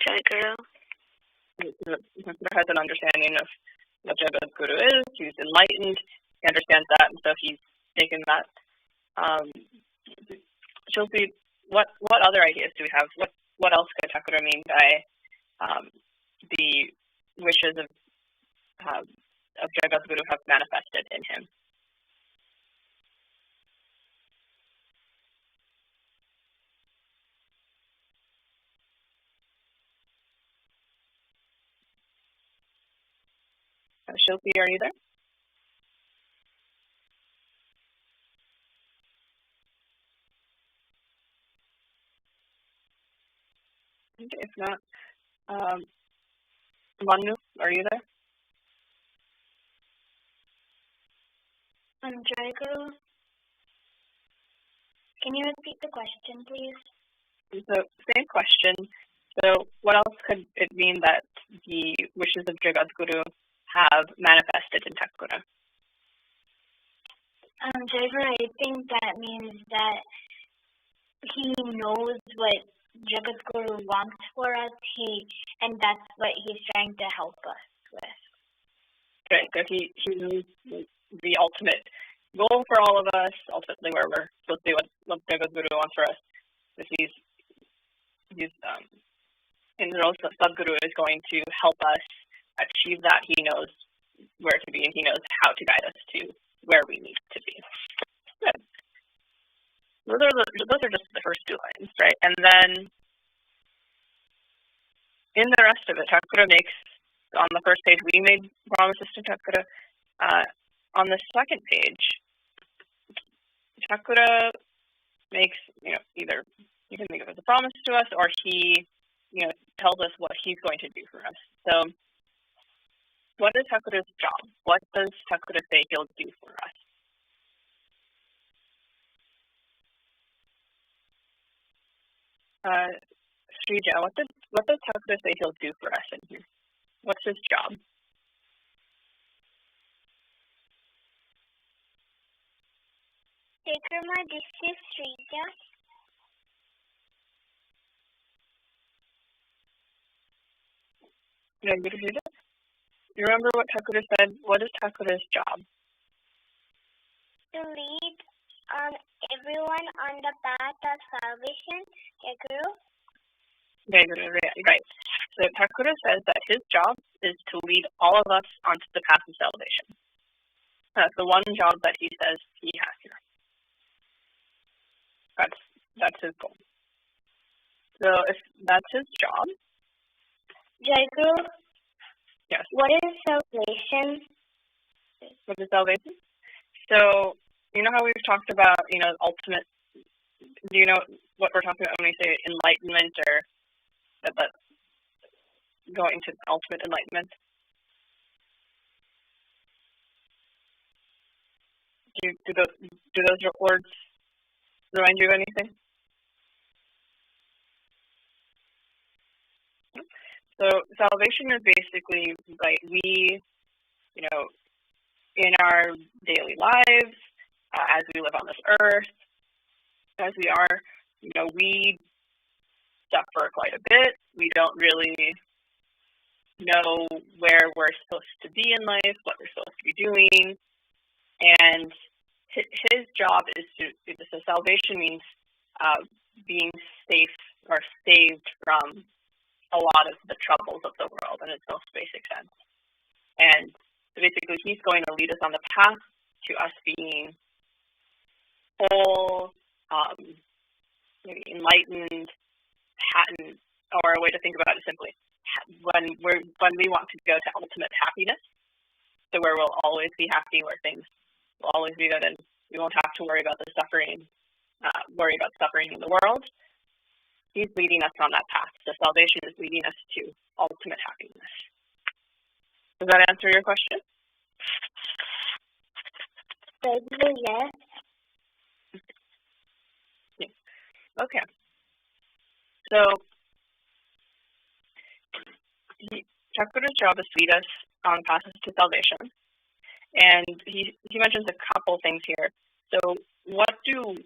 E: Jagadguru.
I: Chakra has an understanding of what Jagadguru is. He's enlightened. He understands that, and so he's taken that. Shilpi, what other ideas do we have? What else could Chakra mean by the wishes of Jagadguru have manifested in him? Shilpi, are you there? Okay, if not, Manu, are you there?
E: Jagadguru, can you repeat the question, please?
I: So, same question. So, what else could it mean that the wishes of Jagadguru have manifested in Chakra?
M: Jaivar, I think that means that he knows what Jagadguru wants for us, and that's what he's trying to help us with.
I: Right, that he knows the ultimate goal for all of us, ultimately where we're supposed to be, what Jagadguru wants for us. That he's Sadguru is going to help us achieve that. He knows where to be and he knows how to guide us to where we need to be. Good. Those are just the first two lines, right? And then in the rest of it, Thakura makes, on the first page, we made promises to Thakura. On the second page, Thakura makes, either you can think of it as a promise to us, or he, tells us what he's going to do for us. So, what is Thakura's job? What does Thakura say he'll do for us? Srija, what does Thakura say he'll do for us in here? What's his job?
M: Tekrama, this is Srija.
I: Yeah, good to hear that. You remember what Thakura said? What is Thakura's job?
M: To lead everyone on the path of salvation, Guru.
I: Right. So Thakura says that his job is to lead all of us onto the path of salvation. That's the one job that he says he has here. That's his goal. So if that's his job,
M: Guru.
I: Yes.
M: What is salvation?
I: What is salvation? So you know how we've talked about, ultimate. Do you know what we're talking about when we say enlightenment, or that going to ultimate enlightenment? Do those words remind you of anything? So salvation is basically like we, in our daily lives, as we live on this earth, as we are, we suffer quite a bit. We don't really know where we're supposed to be in life, what we're supposed to be doing, and his job is so salvation means being safe or saved from a lot of the troubles of the world in its most basic sense. And basically, he's going to lead us on the path to us being whole, maybe enlightened, or a way to think about it simply, when we want to go to ultimate happiness, so where we'll always be happy, where things will always be good, and we won't have to worry about the suffering in the world. He's leading us on that path. So salvation is leading us to ultimate happiness. Does that answer your question?
M: Yes.
I: Yeah. Okay. So Thakura's job is to lead us on the path to salvation. And he mentions a couple things here. So what do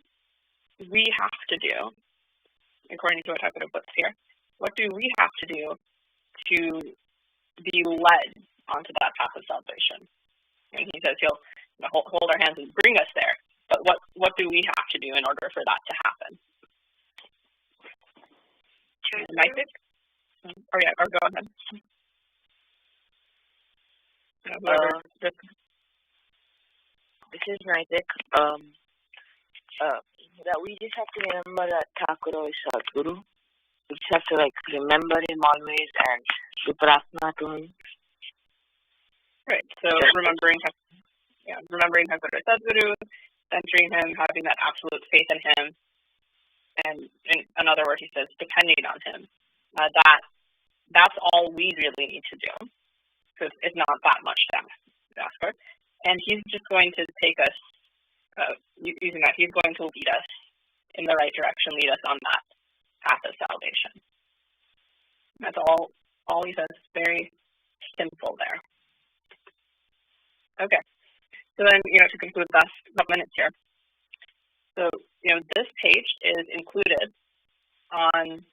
I: we have to do, according to what Thakura puts here? What do we have to do to be led onto that path of salvation? And he says he'll hold our hands and bring us there. But what do we have to do in order for that to happen? Naitik? Or go ahead.
N: This is Naitik. That we just have to remember that Thakura is Sadguru. We just have to remember him always and do prarthana to him.
I: Right. So remembering Thakura is Sadguru, centering him, having that absolute faith in him, and in another word he says, depending on him. That's all we really need to do, because it's not that much to ask for. And he's just going to take us, using that, he's going to lead us in the right direction, lead us on that path of salvation. That's all he says. Very simple there. Okay. So then, to conclude the last couple minutes here. So, this page is included on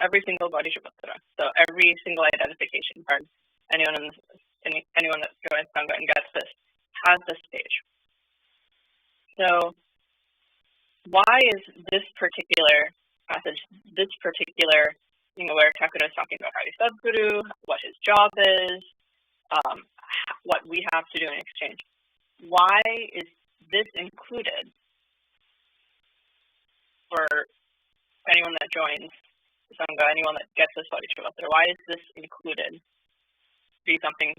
I: every single Bodhisattva. So every single identification card, anyone that joins Sangha and gets this has this page. So why is this particular passage, this particular, where Takura is talking about Hari Sadguru, what his job is, what we have to do in exchange, why is this included for anyone that joins Sangha, anyone that gets this Bodhisattva? Why is this included? Be something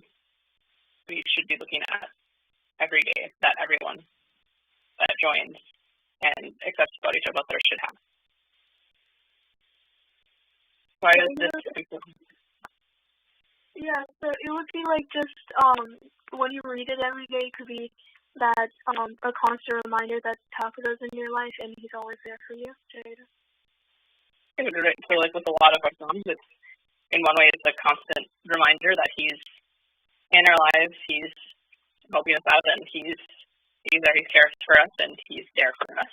I: we should be looking at every day, that everyone that joins and accepts Bodhisattva should have. Why is this important?
J: Yeah, so it would be like just when you read it every day, it could be that a constant reminder that Takura's in your life and he's always there for you. Jada.
I: So like with a lot of our songs, it's in one way it's a constant reminder that he's in our lives, he's helping us out, and he's there, he cares for us, and he's there for us.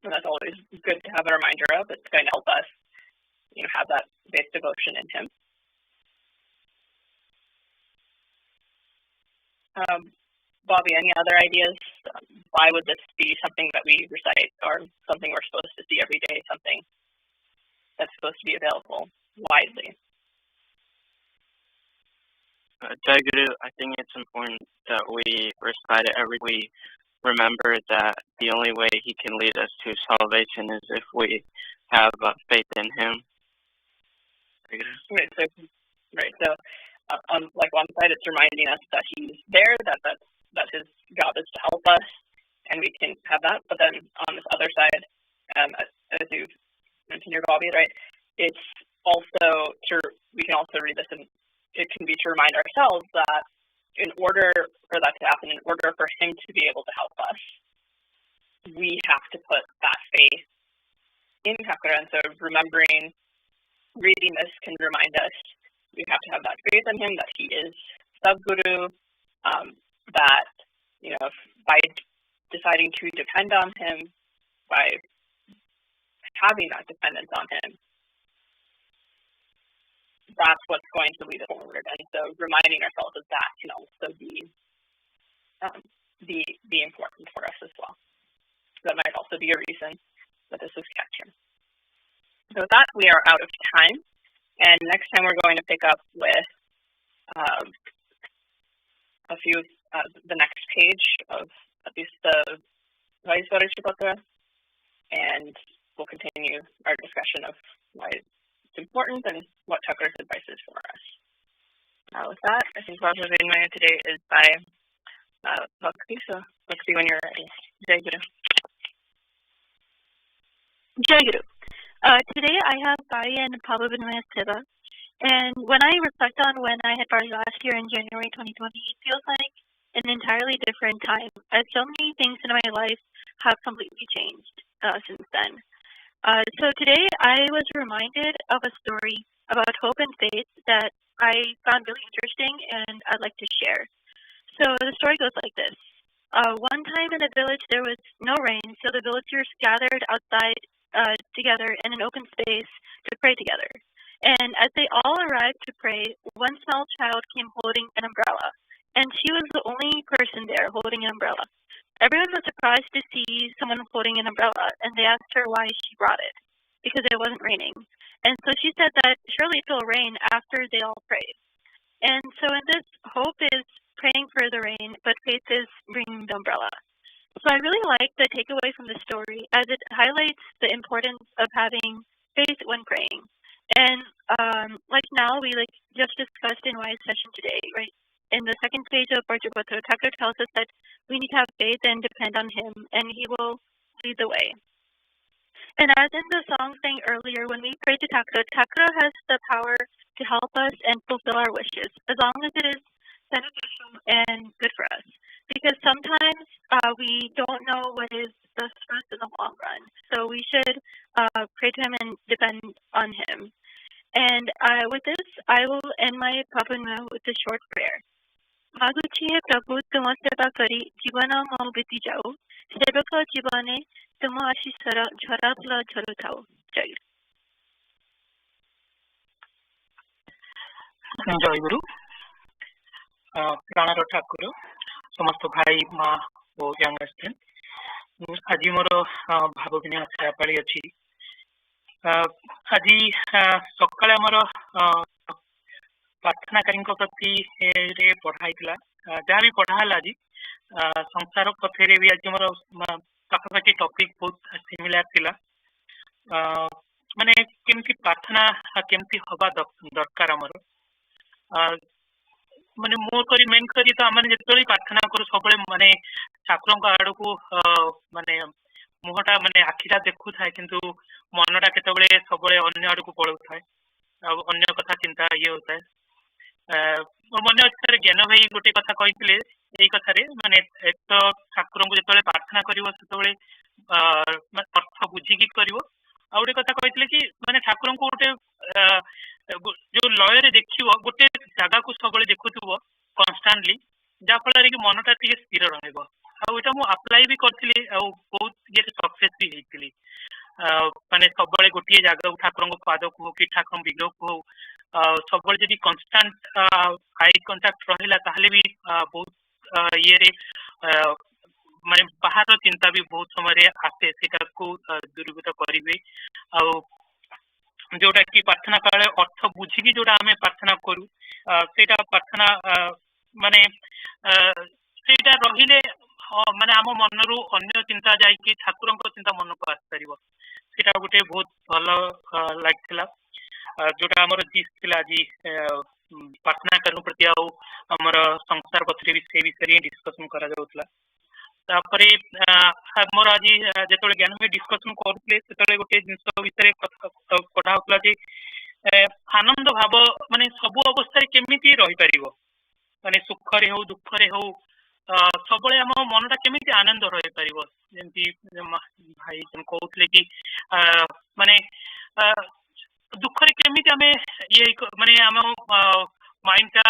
I: And that's always good to have a reminder of. It's going to help us, have that base devotion in him. Bobby, any other ideas? Why would this be something that we recite or something we're supposed to see every day, something that's supposed to be available widely?
O: Jaguru, I think it's important that we recite it every week. Remember that the only way he can lead us to salvation is if we have faith in him.
I: Right. So, on one side, it's reminding us that he's there, that his job is to help us, and we can have that. But then on this other side, as you've mentioned, your Bobby, right? It's also we can also read this, and it can be to remind ourselves that in order for that to happen, in order for him to be able to help us, we have to put that faith in Takura. And so reading this can remind us we have to have that faith in him, that he is Sadguru, that, by deciding to depend on him, by having that dependence on him, that's what's going to lead us forward. And so reminding ourselves of that can also be important for us as well. That might also be a reason that this was kept here. So with that, we are out of time. And next time we're going to pick up with a few of the next page of at least the Vaisvarishapatra, and we'll continue our discussion of why it's important and what Takura's advice is for us. With that, I think Bhagavad Gita today is by Bhakti. So Bhakti, when you're ready. Jai Guru.
P: Jai Guru. Today I have Bhai and Prabhupada Seva. And when I reflect on when I had Bhai last year in January 2020, it feels like an entirely different time, as so many things in my life have completely changed since then. So today I was reminded of a story about hope and faith that I found really interesting and I'd like to share. So the story goes like this. One time in a village there was no rain, so the villagers gathered outside together in an open space to pray together. And as they all arrived to pray, one small child came holding an umbrella, and she was the only person there holding an umbrella. Everyone was surprised to see someone holding an umbrella, and they asked her why she brought it, because it wasn't raining. And so she said that surely it will rain after they all prayed. And so in this, hope is praying for the rain, but faith is bringing the umbrella. So I really like the takeaway from the story, as it highlights the importance of having faith when praying. And like now, we just discussed in Wise session today, right? In the second page of Vajrapatra, Takura tells us that we need to have faith and depend on him, and he will lead the way. And as in the song sang earlier, when we pray to Takura, Takura has the power to help us and fulfill our wishes, as long as it is beneficial and good for us. Because sometimes we don't know what is best for us in the long run. So we should pray to him and depend on him. And with this, I will end my Prabhupada with a short prayer. मागुछि हे प्रभु तुम सेवा करी जीवन मो बीती जाऊ सेवक जीवने तुम आशीषर झरा फुल झलु थाओ। जय
Q: जय गुरु प्राणर ठाकुर समस्त भाई माँ और यंग आज मोर भाव विनिमय पाली अच्छी आज सकाଳେ आमर प्रार्थनाकारी प्रति पढ़ाई जहाँ भी पढ़ाला आज संसार पथे भी आज मोर पाखापाखि टॉपिक बहुत सिमिलार थिला माने केमती प्रार्थना केमती हवा दरकार आमर माने मोर करी मेन करी तो आम जो प्रार्थना करूँ सब माने ठाकुर आड़ को माने मुहटा माने आखिटा देखु थाए किंतु मनटा केतबेले सब अन्य आड़ को पड़ू थाए अन्य कथा चिंता ये होता है मोर मन अच्छे ज्ञान भाई गोटे कथा कही यही कथार माने एक तो ठाकुर को जो प्रार्थना कर अर्थ बुझिकी कर गोटे कथा कही कि माने ठाकुर को गोटे जो लय देखिव गोटे जगह को सब देखुव कन्स्टांटली जहाँफल कि मनटा टे स्थिर रहा आईटा मुझे अप्लाई भी करी बहुत ये सक्सेस भी होती माने सब गोटे जगह ठाकुर पाद को हो कि ठाकुर विग्रह को हो सब जब कन्स्टांट आई कंटाक्ट रहा भी बहुत ये माने बाहर चिंता भी बहुत समय आसे से दूरीभूत करेंगे जोटा कि प्रार्थना काल अर्थ बुझिकी जोटा आम प्रार्थना करूँ से प्रार्थना माने सेटा रहिले माने आम मनरू अन्य चिंता जाकि ठाकुर चिंता मन को आसपार से गोटे बहुत भल लगी जोटा आमर जिस आज प्रार्थना कार्य प्रति आमर संसार पत्र से विषय डिस्कसन करा मोर आज जो ज्ञान में डिस्कसन करुले गोटे जिन विषय कथा होता आनंद भाव माने सबु अवस्था केमिति रही पारिबो माने सुख रे हो दुख रे हो सब आम मनटा केमिति आनंद रही पारिबो जेमती भाई कहते कि माने दुख रे केमिति आमे ये माने आम माइंड टा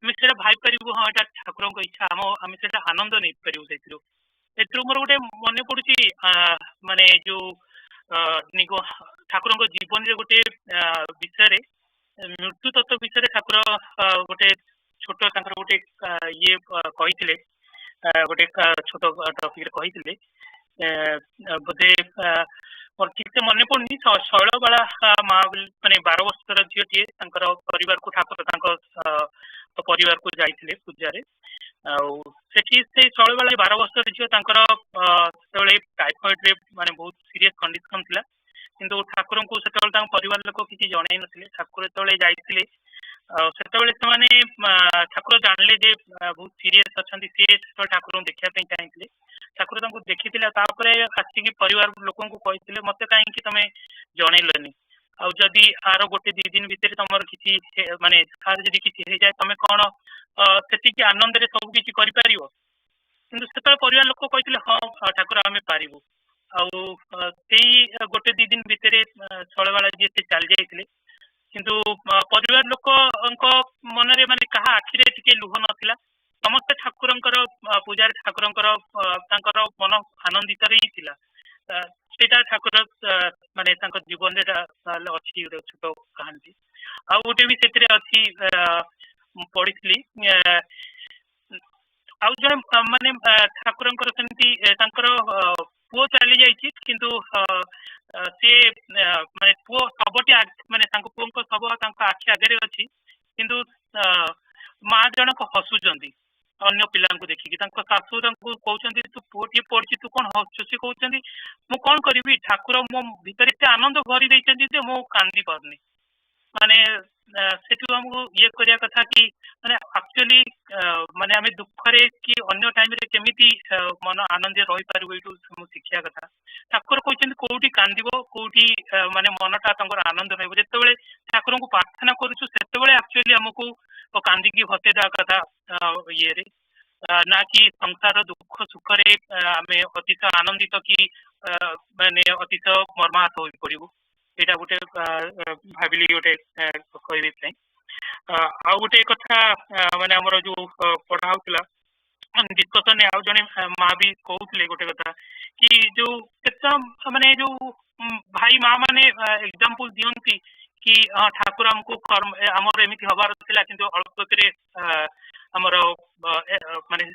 Q: से भाई पारू हाँ यहाँ ठाकुर को इच्छा आम से आनंद नहीं पारू से मोर गोटे मन पड़ी माने जो ठाकुर जीवन रे गोटे विषय मृत्यु तत्व विषय ठाकुर गोटे छोट गोटे ये कही गोटे छोट टॉपिक कही बोधे मोर ठीक से मन पड़नी शैलबाला माँ माने 12 वर्षर झीटे परिवार को ठाकुर परिवार को जाइए पूजा से शैलबाला 12 वर्षर झील टाइफॉइड रे माने बहुत सीरियस कंडीशन थिला किंतु ठाकुर को से परिवार लोक किसी जन ना ठाकुर जो जाते ठाकुर जानले जे बहुत सीरियस अच्छा सी ठाकुर देखापी चाहिए ठाकुर देखी आसिक परिवार लोक कहते मत कहीं तुम्हें जनइलनि आदि आर गोटे 2 दिन भितर तुम किसी माने जब किसी हो जाए तुम कौन से आनंद रे सब किसी कर परिवार लोक कहते हाँ ठाकुर आम पारू गोटे 2 दिन भितर शैलबाला जी से चली जाते किंतु परिवार लोक मन रे माने कहा आखिरे टिके लुह नथिला समस्त ठाकुर पूजा ठाकुर मन आनंदित ही थिला सेटा ठाकुर माने जीवन अच्छी छोट कहानी आ गोटे भी से अच्छी पढ़ी आउ जन माने ठाकुर सेमती पुओ चली जाइए किंतु सी माने पुओ सबटी माने पुओ सब आखि आगे अच्छी किंतु माँ जनक हसुचंदी अन्य पिला देखिकी शाशु कहते तू पुओटी पढ़ी तू कौन हसु सी कहते मु कौन करी ठाकुर मो भीतर एत आनंद भरी देते मु कांदी पारनी माने सेठू हमको ये करिया कथा कि माने एक्चुअली माने आमे दुखरे कि अन्य टाइम रे केमिति मन आनंद रही पारबो एटू मु शिक्षा कथा ठाकुर कहते कोठी कांदिबो कोठी माने मनटा तंगर आनंद रहबो जेतेबेले ठाकुर को प्रार्थना करूछु सेतेबेले एक्चुअली हमको कांदी की हसेदा कथा ये रे ना कि संसार दुख सुख रे आमे अतिश आनंदित कि माने अतिश मर्माहत हो पड़ो यहाँ गोटे भाविली गोटे कहबी ଆଉ ଗୋଟେ କଥା ମାନେ ଆମର ଯୋଉ ପଢା ହଉଥିଲା डिस्कसन आउ जने माँ भी कहते गोटे कथा कि जो माने जो भाई माँ माने एग्जांपल दियंती कि ठाकुर हमको कर्म आमर एमती हबार थिला किंतु अल्पकरे आमर माने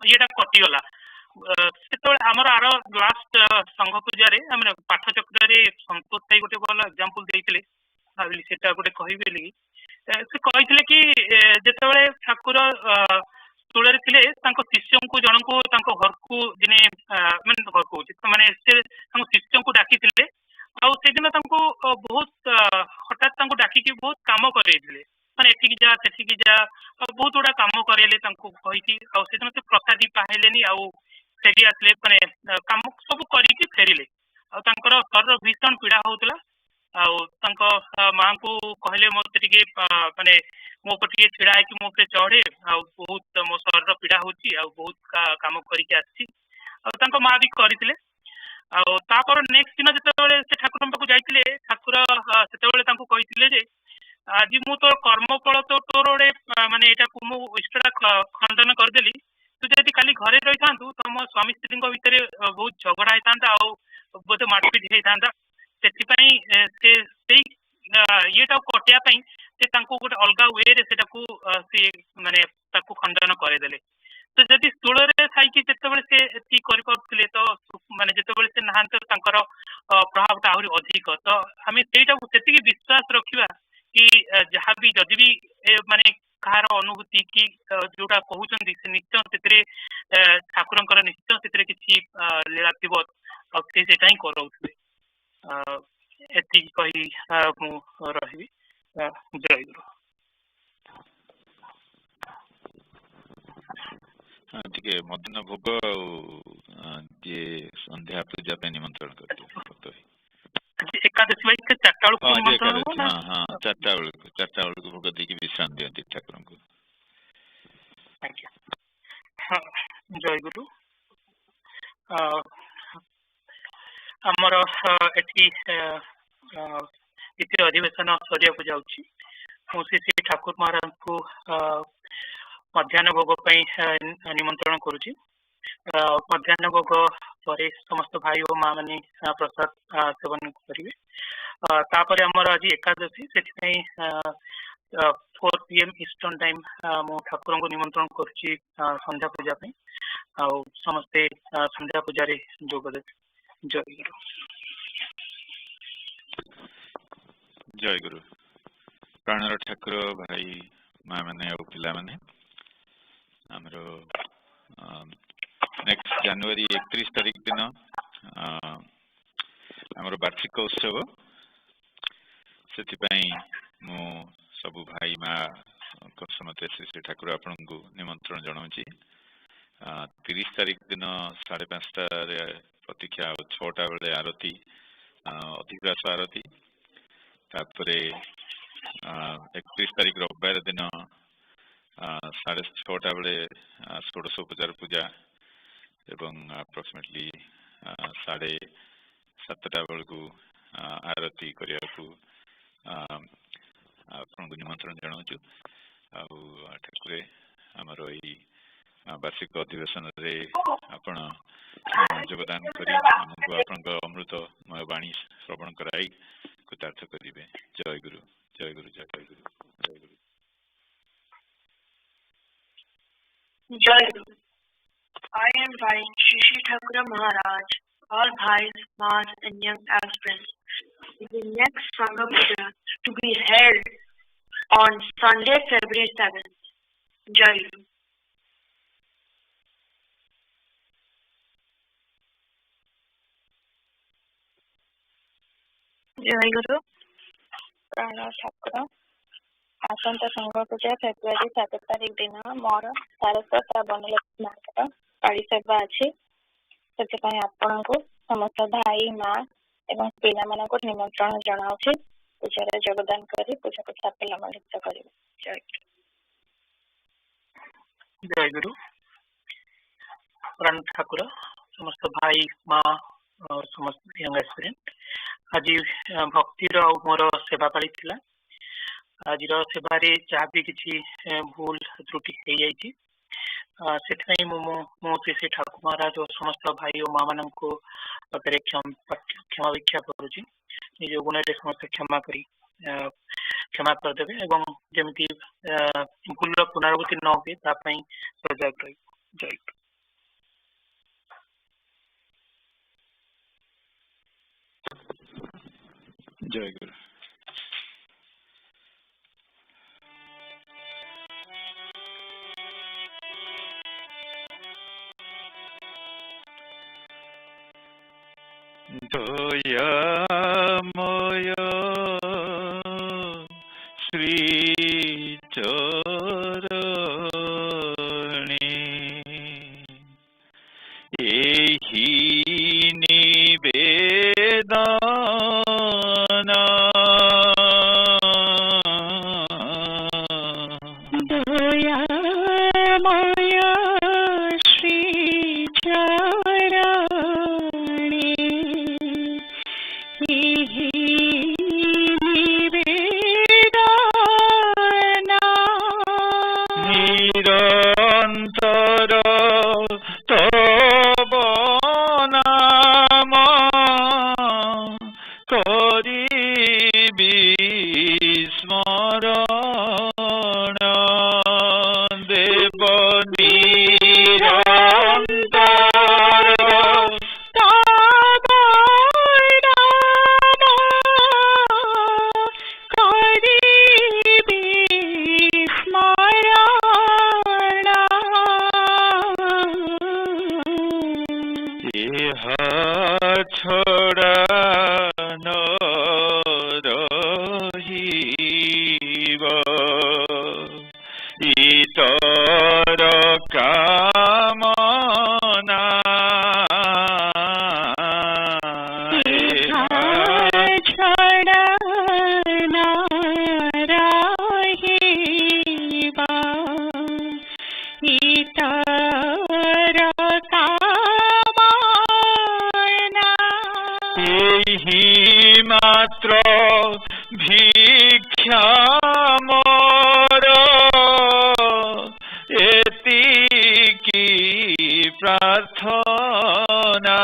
Q: येटा कटिगला से आमर आर लास्ट संघ पूजा रे हमने पाठ चक्र रे संतोष भाई गोटे भल एग्जांपल देइथिले भाबिली सेटा गोटे कहबेली से कहिथिले कि जेतेबेले ठाकुर तुलरे थिले तांको शिष्य को जन को तांको घर को दिने माने घर को माने से तांको शिष्य को डाकी थिले आ से दिन तांको बहुत हठात तांको डाकी के बहुत काम करैथिले माने एठी जा सेठी जा बहुत बड़ा काम करेले तांको कहिथि आ से दिन से प्रसादी पाहेलेनी आ फेरी आसले माने काम सब करी के फेरिले आ तांकर शरीर भीषण पीड़ा होतला आ माँ को कहले मो टिके माने मो पर टिके छिड़ा है कि मो पे चढ़े आ बहुत मो शरीर पीड़ा होची आ बहुत काम करके आछि आ माँ भी करथिले आ तापर नेक्स्ट दिन जते से ठाकुर पाखु जाइथिले ठाकुर सेते तांको कहिथिले जे आज मु तो कर्मफल तो तोर ओडे माने एटा को मु इष्टटा खंडन कर देली तू जदि काली घरे रही थांतु तो मो स्वामी स्त्री भितर बहुत झगड़ा होता बोधे मारपीट होता से ये कटिया से गोटे अलग वे से माने खंडन करदेले तो जदि स्थूल थी से करते तो माने जिते से नहा प्रभाव आहरी अधिक तो आम से विश्वास रखा कि जहाँ भी जदि भी माने कहार अनुभूति कि जोटा कहते से निश्चय से ठाकुर निश्चय से किसी लीला थी से ही कराउथे एति कही मु रही जय गुरु
A: टिके मध्याह्न भोग जे संध्या पूजा पे निमंत्रण करते
Q: एकादशी भाई चारटा
A: हाँ चारटा बेलू भोग देकी विश्राम दियंती ठाकुर को
Q: हाँ जय गुरु आमर एटी द्वितीय अधिवेशन सरिया को जाउछि श्री ठाकुर महाराज को मध्याह्न भोग निमंत्रण करुछि मध्याह्न भोग पर समस्त भाई और माँ माने प्रसाद सेवन करेंगे तापर आमर आज एकादशी से 4 PM ईस्टर्न टाइम मो ठाकुर को निमंत्रण करुछि संध्या पूजा आ समस्ते संध्या पूजा रे जोगदे जय गुरु
A: जय गुरु प्राणर ठाकुर भाई माँ मैंने पिला माने आमर नेक्स्ट जनवरी 31 तारीख दिन आमर वार्षिक उत्सव से मु सबु भाई माँ समते श्री ठाकुर आपण को निमंत्रण जनाऊँगी 30 तारीख दिन 5:30 प्रतीक्षा 6टा बेले आरती अधिवास आरती तापर 31 तारीख रविवार दिन 6:30 बेले षोडशोपचार पूजा एवं अप्रोक्सीमेटली 7:30 बेलू आरती करने को आपको निमंत्रण जनाऊँ ठाकुर आमर यही वार्षिक अधिवेशन रे आपण योगदान करी हमको आपन अमृतमय वाणी श्रवण कराई कृतार्थ करिवे जय गुरु जय गुरु जय गुरु जय गुरु
J: जय गुरु I invite Shri Thakur Maharaj, all bhais, ma's and young aspirants to the next Sangha Puja to be held on Sunday, February 7th. Jai Guru.
C: जय गुरु प्राण ठाकुर आसंता संघ पूजा फेब्रुआरी 7 तारीख दिन मोर सारस्वत बनलक्ष्मी मार्केट पाड़ी सेवा अच्छी से आपण को समस्त भाई माँ एवं पिला मान को निमंत्रण जनाऊँ पूजा योगदान करी पूजा को सफलमंडित करेंगे जय
Q: जय गुरु प्राण ठाकुर समस्त भाई माँ और समस्त यंग एस्पिरेंट आज भक्तिर मोर सेवा पाली थिला आज सेवारे जहाँ भी किसी भूल त्रुटि हो जाइए से ठाकुर महाराज और समस्त भाई और माँ मान पाखे क्षमा भिक्षा करुच्ची निज गुण समस्त क्षमा करी क्षमा करदे एवं जमी भूल पुनरावृत्ति न हुए सजग रही जय
A: जय गुरु। दयामय श्री चरणी एहि निवेदन
R: दयामय श्री चरणी एहि निवेदन
A: निरंतर तव नाम करिबि स्मरण देव निरंतर
R: तव नाम करिबि स्मरण
A: इहा छोड़ा न रहिब इतर कामना
R: छोड़ा न रहिब इतर कामना
A: एहि मात्र भिक्षा मोर एतिकी प्रार्थना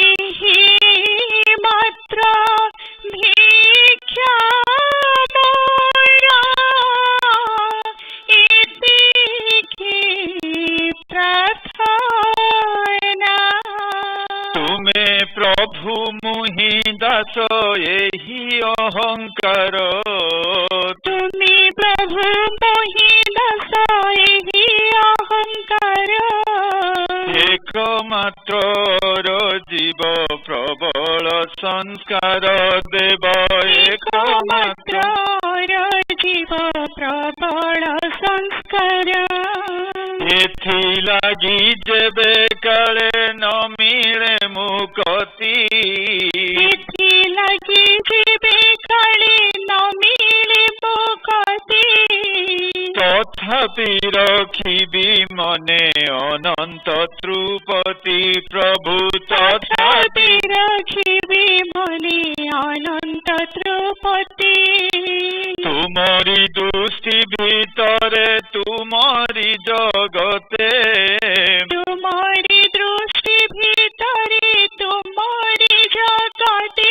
R: एहि मात्र भिक्षा मोर एतिकी प्रार्थना
A: तुमे प्रभु मुहि दास एहि अहंकार
R: तुमे प्रभु मोहि दास एहि अहंकार
A: एकमात्र जीव प्रबल संस्कार देव एकमात्र
R: जीव प्रबल संस्कार
A: एथिलागि जेबे काले न मिले मुक्ति
R: एथिलागि जेबे काले न मिले मुक्ति
A: तथापि रखिबि मने अनंत त्रुपति प्रभु तथापि
R: रखिबि मने अनंत त्रुपति
A: तुमरी दृष्टि भीतरे तुमरी जगते
R: तुमरी दृष्टि भीतरे तुमरी जगते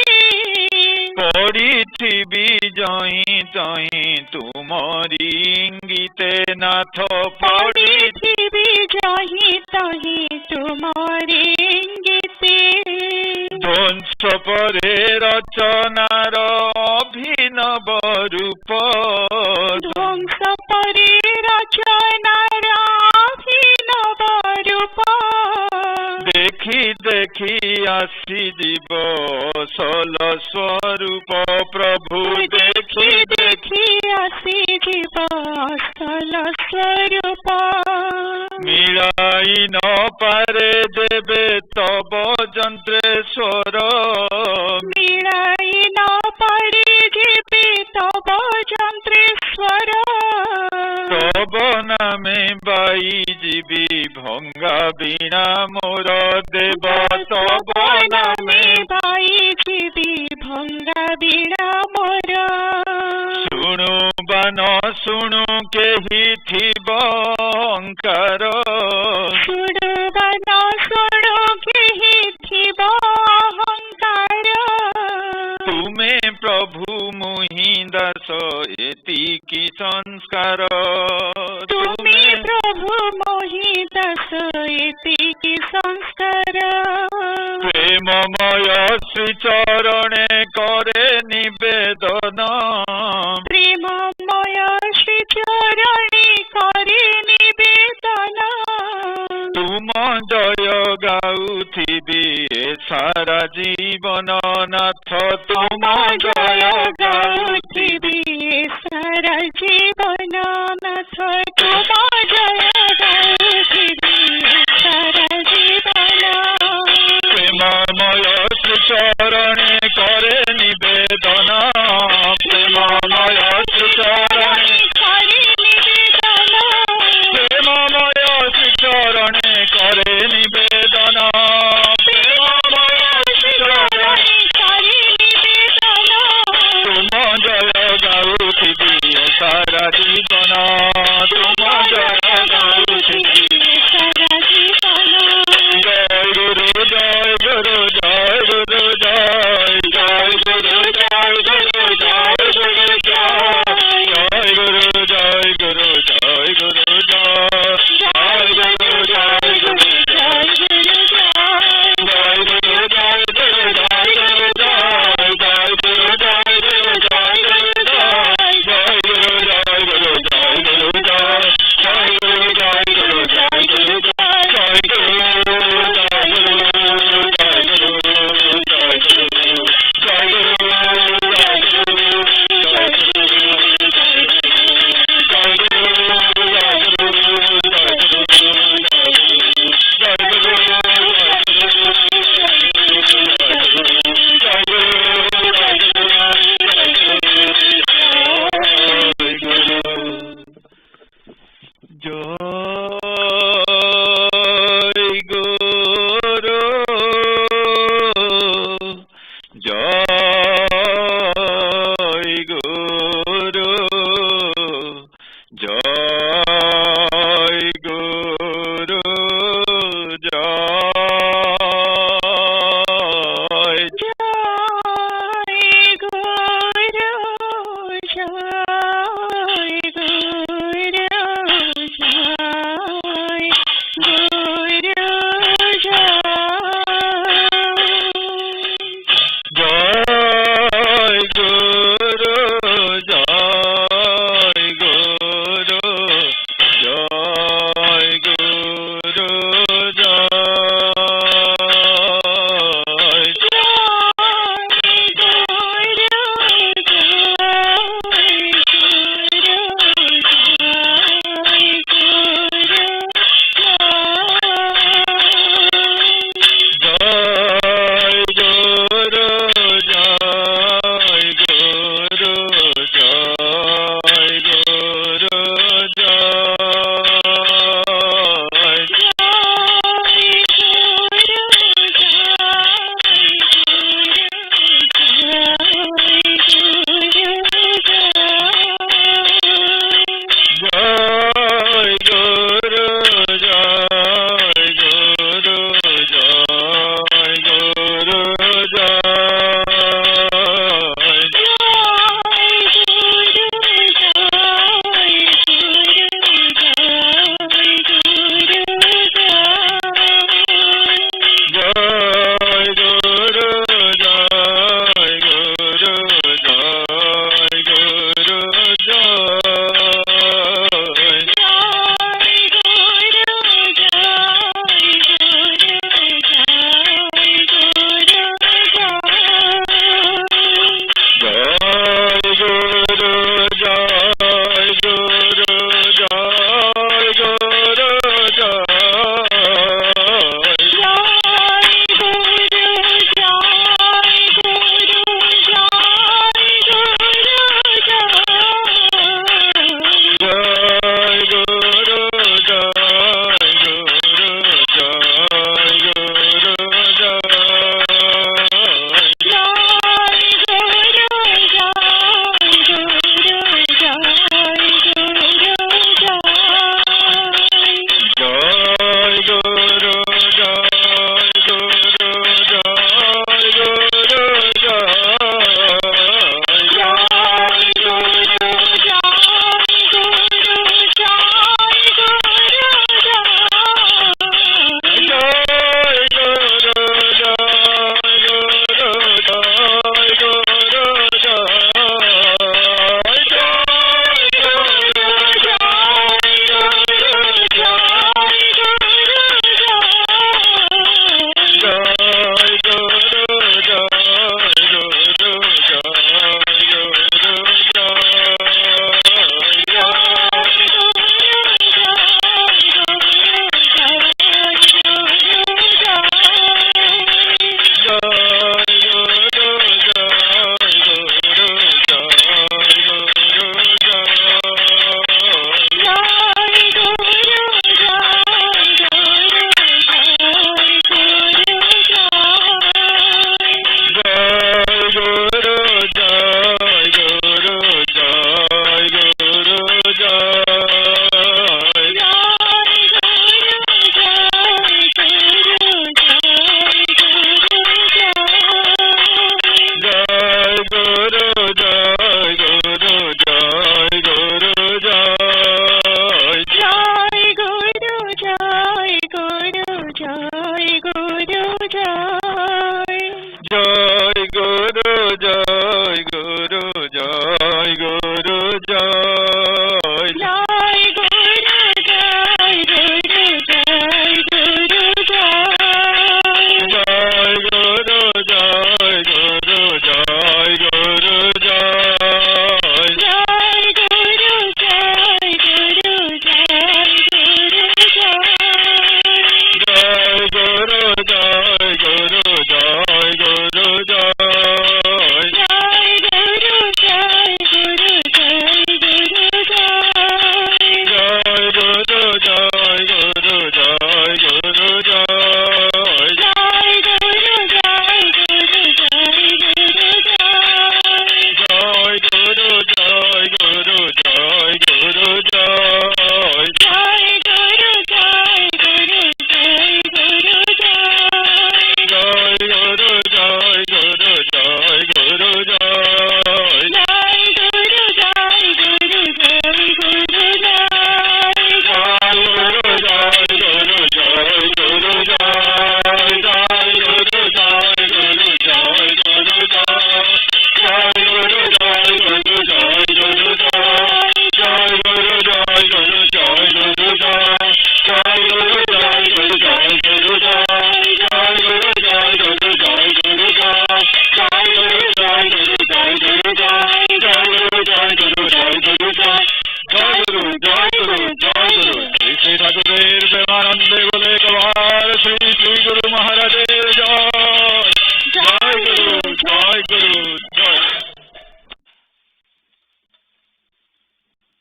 A: पड़िथिबि जहीं तहीं तुमरी इंगिते नाथ
R: पड़िथिबि जहीं तहीं तुमरी इंगिते
A: ध्वंस परे रचनार अभिनव रूप
R: ध्वंस परे रचनार अभिनव रूप
A: देखी देखी आसी जीव सल स्वरूप प्रभु देखी
R: देखी आसी जीव सल स्वरूप
A: मिलाई न पारे देवे तब जंत्रेश्वर
R: मिलाई न पारे देवे तब जंत्रेश्वर
A: तब नामे बाई जीवी भंगा बिना मोर देव तब नामे
R: बाई जीवी भंगा बिना मोर
S: शुणु केहि थिब अहंकार
R: शुणुबा न शुणु केहि थिब अहंकार
S: तुमे प्रभु मुहि दास एतिकी संस्कार
R: तुमे प्रभु मोहि दास एतिकी संस्कार
S: प्रेममय श्री चरणे करे निवेदन
R: प्रेममय श्री चरणे करे निवेदन
S: तुम जय गाउथिबी सारा जीवन नाथ तुम जय गाउथिबी
R: सारा जीवन